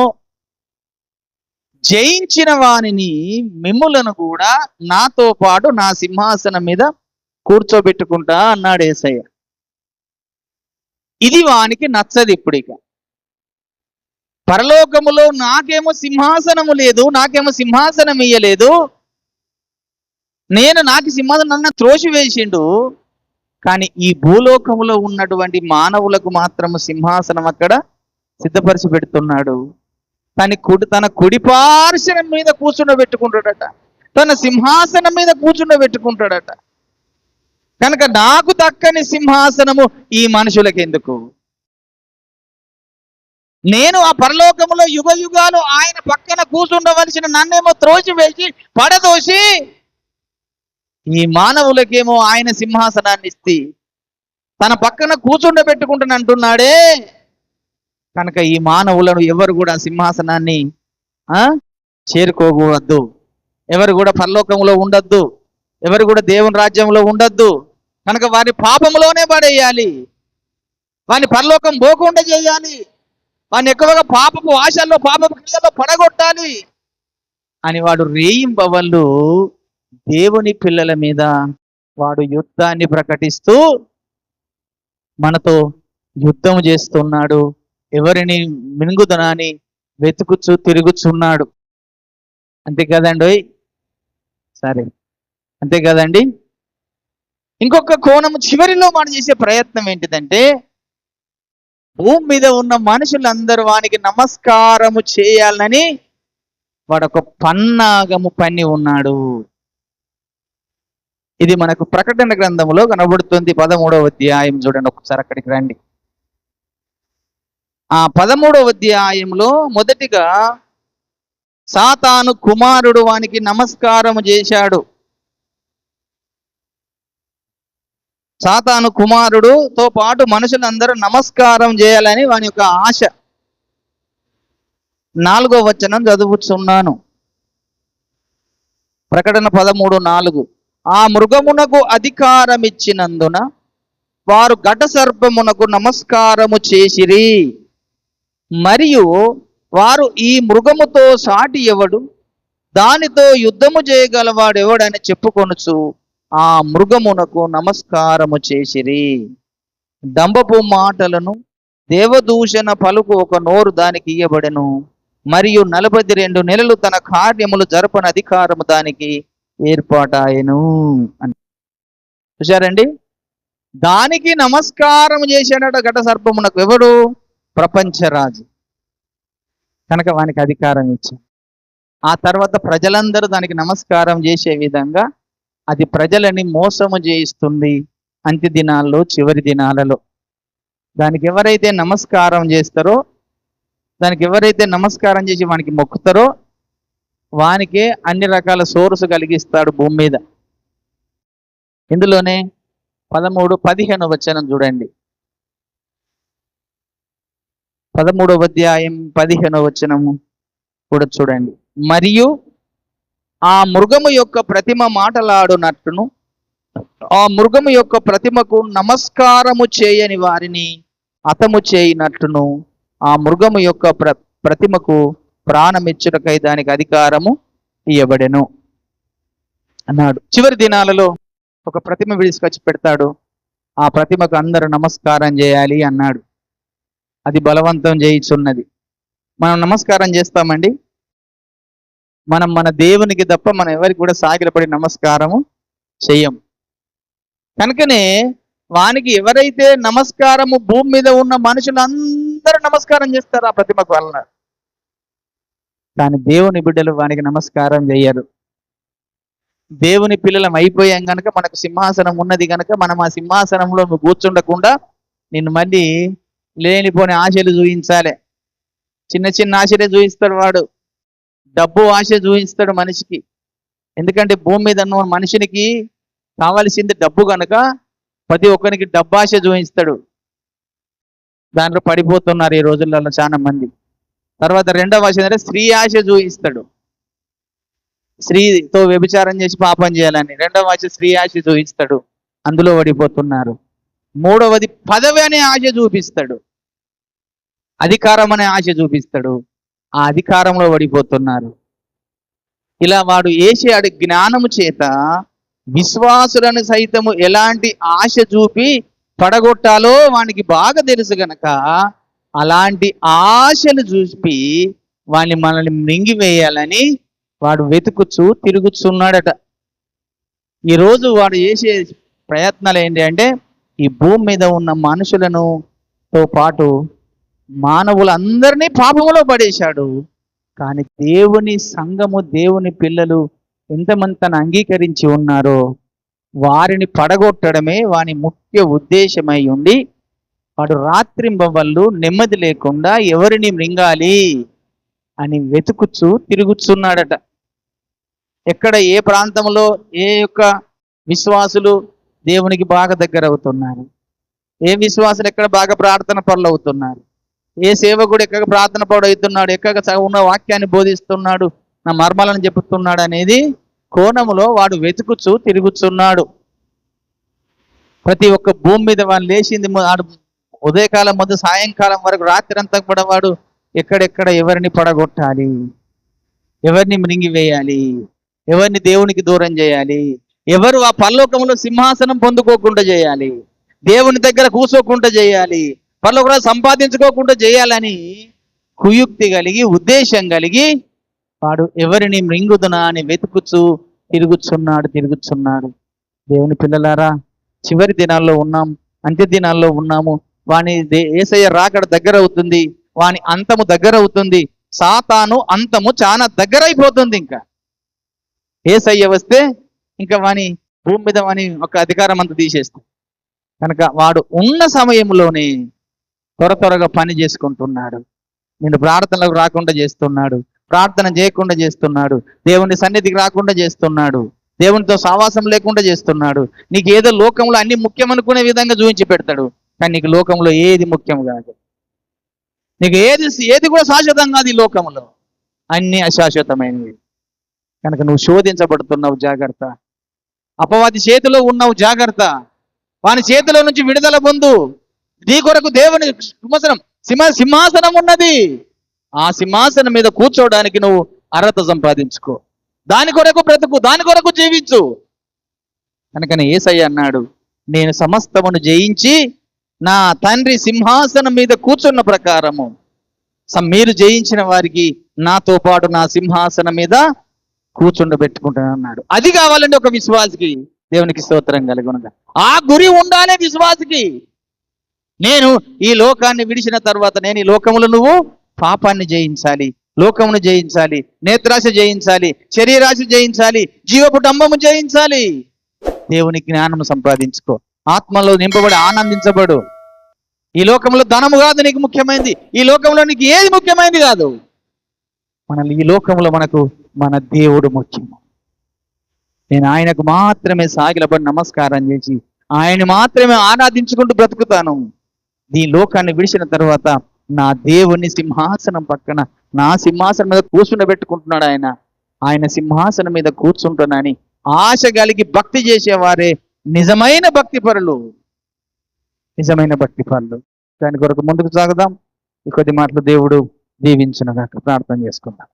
జయించిన వానిని మిమ్ములను కూడా నాతో పాటు నా సింహాసనం మీద కూర్చోబెట్టుకుంటా అన్నాడు యేసయ్య. ఇది వానికి నచ్చదు. ఇప్పుడు ఇక పరలోకములో నాకేమో సింహాసనము లేదు, నాకేమో సింహాసనం ఇయ్యలేదు, నాకు సింహాసనం నన్ను త్రోసివేసిండు. కానీ ఈ భూలోకములో ఉన్నటువంటి మానవులకు మాత్రము సింహాసనం అక్కడ సిద్ధపరిచి పెడుతున్నాడు. తన కుడి పార్శ్వం మీద కూర్చుండబెట్టుకుంటాడట, తన సింహాసనం మీద కూర్చుండబెట్టుకుంటాడట. కనుక నాకు దక్కని సింహాసనము ఈ మనుషులకు ఎందుకు? నేను ఆ పరలోకములో యుగ యుగాలు ఆయన పక్కన కూర్చుండవలసిన నన్నేమో త్రోసివేసి పడదోసి ఈ మానవులకేమో ఆయన సింహాసనాన్ని ఇస్తే తన పక్కన కూర్చుండబెట్టుకుంటాను అంటున్నాడే. కనుక ఈ మానవులను ఎవరు కూడా సింహాసనాన్ని చేరుకోకూడదు, ఎవరు కూడా పరలోకంలో ఉండొద్దు, ఎవరు కూడా దేవుని రాజ్యంలో ఉండొద్దు. కనుక వారి పాపంలోనే పడేయాలి, వారిని పరలోకం పోకుండా చేయాలి, వారిని ఎక్కువగా పాపపు ఆశల్లో పాపపు క్రియల్లో పడగొట్టాలి అని వాడు రేయింబవళ్ళు దేవుని పిల్లల మీద వాడు యుద్ధాన్ని ప్రకటిస్తూ మనతో యుద్ధం చేస్తున్నాడు. ఎవరిని మింగుదనాన్ని వెతుకుచూ తిరుగుచున్నాడు. అంతే కదండి? సరే, అంతే కదండి. ఇంకొక కోణం చివరిలో మనం చేసే ప్రయత్నం ఏంటిదంటే, భూమి మీద ఉన్న మనుషులందరూ వానికి నమస్కారము చేయాలని వాడొక పన్నాగము పన్ని ఉన్నాడు. ఇది మనకు ప్రకటన గ్రంథంలో కనబడుతుంది. 13వ అధ్యాయం చూడండి ఒకసారి, అక్కడికి రండి. ఆ 13వ అధ్యాయంలో మొదటిగా సాతాను కుమారుడు వానికి నమస్కారం చేశాడు. సాతాను కుమారుడుతో పాటు మనుషులందరూ నమస్కారం చేయాలని వాని యొక్క ఆశ. 4వ వచనం చదువుతున్నాను. ప్రకటన 13:4. ఆ మృగమునకు అధికారం ఇచ్చినందున వారు ఘట సర్పమునకు నమస్కారము చేసిరి. మరియు వారు ఈ మృగముతో సాటి ఎవడు, దానితో యుద్ధము చేయగలవాడు ఎవడని చెప్పుకొనుచు ఆ మృగమునకు నమస్కారము చేసిరి. దంబపు మాటలను దేవదూషణ పలుకు ఒక నోరు దానికి ఇయ్యబడెను. మరియు 42 నెలలు తన కార్యములు జరపని అధికారము దానికి ఏర్పాటాయను అని. చూశారండి? దానికి నమస్కారం చేశాడట ఘట సర్పమునకు. ఎవడు? ప్రపంచరాజు. కనుక వానికి అధికారం ఇచ్చి ఆ తర్వాత ప్రజలందరూ దానికి నమస్కారం చేసే విధంగా అది ప్రజలని మోసము చేయిస్తుంది. అంత్య దినాల్లో, చివరి దినాలలో దానికి ఎవరైతే నమస్కారం చేస్తారో, దానికి ఎవరైతే నమస్కారం చేసి వానికి మొక్కుతారో వానికే అన్ని రకాల సోర్సు కలిగిస్తాడు భూమి మీద. ఇందులోనే 13-15 వచనం చూడండి. 13వ అధ్యాయం 15వ వచనము కూడా చూడండి. మరియు ఆ మృగము యొక్క ప్రతిమ మాటలాడునట్టును ఆ మృగము యొక్క ప్రతిమకు నమస్కారము చేయని వారిని హతము చేయనట్టును ఆ మృగము యొక్క ప్రతిమకు ప్రాణమిచ్చుటకై దానికి అధికారము ఇయ్యబడెను అన్నాడు. చివరి దినాలలో ఒక ప్రతిమ విడిసుకొచ్చి పెడతాడు. ఆ ప్రతిమకు అందరూ నమస్కారం చేయాలి అన్నాడు. అది బలవంతం చేయిచున్నది. మనం నమస్కారం చేస్తామండి. మనం మన దేవునికి తప్ప మనం ఎవరికి కూడా సాగిలపడి నమస్కారము చెయ్యం. కనుకనే వానికి ఎవరైతే నమస్కారము భూమి మీద ఉన్న మనుషులందరూ నమస్కారం చేస్తారు ఆ ప్రతిమకు వలన. కానీ దేవుని బిడ్డలు వానికి నమస్కారం చెయ్యరు. దేవుని పిల్లలం అయిపోయాం కనుక మనకు సింహాసనం ఉన్నది కనుక మనం ఆ సింహాసనంలో నువ్వు కూర్చుండకుండా నిన్ను మళ్ళీ లేనిపోని ఆశలు చూపించాలి. చిన్న చిన్న ఆశలే చూపిస్తాడు వాడు. డబ్బు ఆశ చూపిస్తాడు మనిషికి. ఎందుకంటే భూమి మీద ఉన్న మనిషినికి కావాల్సింది డబ్బు కనుక ప్రతి ఒక్కరికి డబ్బు ఆశ చూపిస్తాడు. దాంట్లో పడిపోతున్నారు ఈ రోజులలో చాలా మంది. తర్వాత రెండవ ఆశ ఏంటంటే స్త్రీ ఆశ చూపిస్తాడు. స్త్రీతో వ్యభిచారం చేసి పాపం చేయాలని రెండవ ఆశ స్త్రీ ఆశ చూపిస్తాడు. అందులో పడిపోతున్నారు. మూడవది పదవి అనే ఆశ చూపిస్తాడు. అధికారం అనే ఆశ చూపిస్తాడు. ఆ అధికారంలో పడిపోతున్నారు. ఇలా వాడు ఏషియాడు జ్ఞానము చేత విశ్వాసులను సైతము ఎలాంటి ఆశ చూపి పడగొట్టాలో వానికి బాగా తెలుసు గనక అలాంటి ఆశలు చూపి వాడిని మనల్ని మింగివేయాలని వాడు వెతుకుచూ తిరుగుచున్నాడట. ఈరోజు వాడు చేసే ప్రయత్నాలు ఏంటి అంటే ఈ భూమి మీద ఉన్న మనుషులను తో పాటు మానవులందరినీ పాపములో పడేశాడు. కానీ దేవుని సంఘము దేవుని పిల్లలు ఎంతమంది తను అంగీకరించి ఉన్నారో వారిని పడగొట్టడమే వాని ముఖ్య ఉద్దేశమై ఉండి వాడు రాత్రింబవళ్ళు నెమ్మది లేకుండా ఎవరిని మృంగాలి అని వెతుకుచూ తిరుగుచున్నాడట. ఎక్కడ ఏ ప్రాంతంలో ఏ యొక్క విశ్వాసులు దేవునికి బాగా దగ్గర అవుతున్నారు, ఏ విశ్వాసులు ఎక్కడ బాగా ప్రార్థన పనులు అవుతున్నారు, ఏ సేవకుడు ఎక్కడ ప్రార్థన పడు అవుతున్నాడు, ఎక్కడ ఉన్న వాక్యాన్ని బోధిస్తున్నాడు, నా మర్మాలను చెబుతున్నాడు అనేది కోణములో వాడు వెతుకుచూ తిరుగుచున్నాడు. ప్రతి ఒక్క భూమి మీద వాడు లేచింది ఉదయకాలం ముందు సాయంకాలం వరకు రాత్రి అంతా కూడా వాడు ఎక్కడెక్కడ ఎవరిని పడగొట్టాలి, ఎవరిని మృంగివేయాలి, ఎవరిని దేవునికి దూరం చేయాలి, ఎవరు ఆ పరలోకంలో సింహాసనం పొందుకోకుండా చేయాలి, దేవుని దగ్గర కూర్చోకుండా చేయాలి, పరలోకంలో సంపాదించుకోకుండా చేయాలని కుయుక్తి కలిగి ఉద్దేశం కలిగి వాడు ఎవరిని మృంగుదునా అని వెతుకుచూ తిరుగుచున్నాడు. దేవుని పిల్లలారా, చివరి దినాల్లో ఉన్నాం, అంత్య దినాల్లో ఉన్నాము. వాని యేసయ్య రాకడ దగ్గర అవుతుంది, వాని అంతము దగ్గర అవుతుంది, సాతాను అంతము చాలా దగ్గర అయిపోతుంది. ఇంకా యేసయ్య వస్తే ఇంకా వాని భూమి మీద వాని ఒక అధికారం అంతా తీసేస్తుంది. కనుక వాడు ఉన్న సమయంలోనే త్వరగా పని చేసుకుంటున్నాడు. నేను ప్రార్థనలకు రాకుండా చేస్తున్నాడు, ప్రార్థన చేయకుండా చేస్తున్నాడు, దేవుని సన్నిధికి రాకుండా చేస్తున్నాడు, దేవునితో సావాసం లేకుండా చేస్తున్నాడు. నీకు ఏదో లోకంలో అన్ని ముఖ్యం అనుకునే విధంగా చూపించి పెడతాడు. కానీ నీకు లోకంలో ఏది ముఖ్యం కాదు. నీకు ఏది కూడా శాశ్వతం కాదు. ఈ లోకంలో అన్ని అశాశ్వతమైనవి. కనుక నువ్వు శోధించబడుతున్నావు, జాగ్రత్త. అపవాది చేతిలో ఉన్నావు, జాగ్రత్త. వాని చేతిలో నుంచి విడుదల పొందు. నీ కొరకు దేవుని సింహాసనం ఉన్నది. ఆ సింహాసనం మీద కూర్చోవడానికి నువ్వు అర్హత సంపాదించుకో. దాని కొరకు బ్రతుకు, దాని కొరకు జీవించు. కనుకనే యేసయ్య అన్నాడు, నేను సమస్తమును జయించి నా తండ్రి సింహాసనం మీద కూర్చున్న ప్రకారము మీరు జయించిన వారికి నాతో పాటు నా సింహాసనం మీద కూర్చుండబెట్టుకుంటాను అన్నాడు. అది కావాలండి ఒక విశ్వాసికి. దేవునికి స్తోత్రం కలుగునుగా. ఆ గురి ఉండాలి విశ్వాసికి. నేను ఈ లోకాన్ని విడిచిన తర్వాత నేను ఈ లోకములో నువ్వు పాపాన్ని జయించాలి, లోకమును జయించాలి, నేత్రాశ జయించాలి, శరీరాశ జయించాలి, జీవపు డంబము జయించాలి. దేవుని జ్ఞానము సంపాదించుకో, ఆత్మలో నింపబడి ఆనందించబడు. ఈ లోకంలో ధనము కాదు నీకు ముఖ్యమైనది, ఈ లోకంలో నీకు ఏది ముఖ్యమైనది కాదు. మనల్ని ఈ లోకంలో మనకు మన దేవుడు ముఖ్యము. నేను ఆయనకు మాత్రమే సాగిలపడి నమస్కారం చేసి ఆయన మాత్రమే ఆరాధించుకుంటూ బ్రతుకుతాను. ఈ లోకాన్ని విడిచిన తర్వాత నా దేవుని సింహాసనం పక్కన నా సింహాసనం మీద కూర్చుండబెట్టుకుంటున్నాడు ఆయన. ఆయన సింహాసనం మీద కూర్చుంటున్నాని ఆశ కలిగి భక్తి చేసేవారే నిజమైన భక్తి పరులు. నిజమైన భక్తి పరులు. దాని కొరకు ముందుకు సాగుదాం. ఈ కొద్ది మాటలు దేవుడు దీవించునుగాక. ప్రార్థన చేసుకుందాం.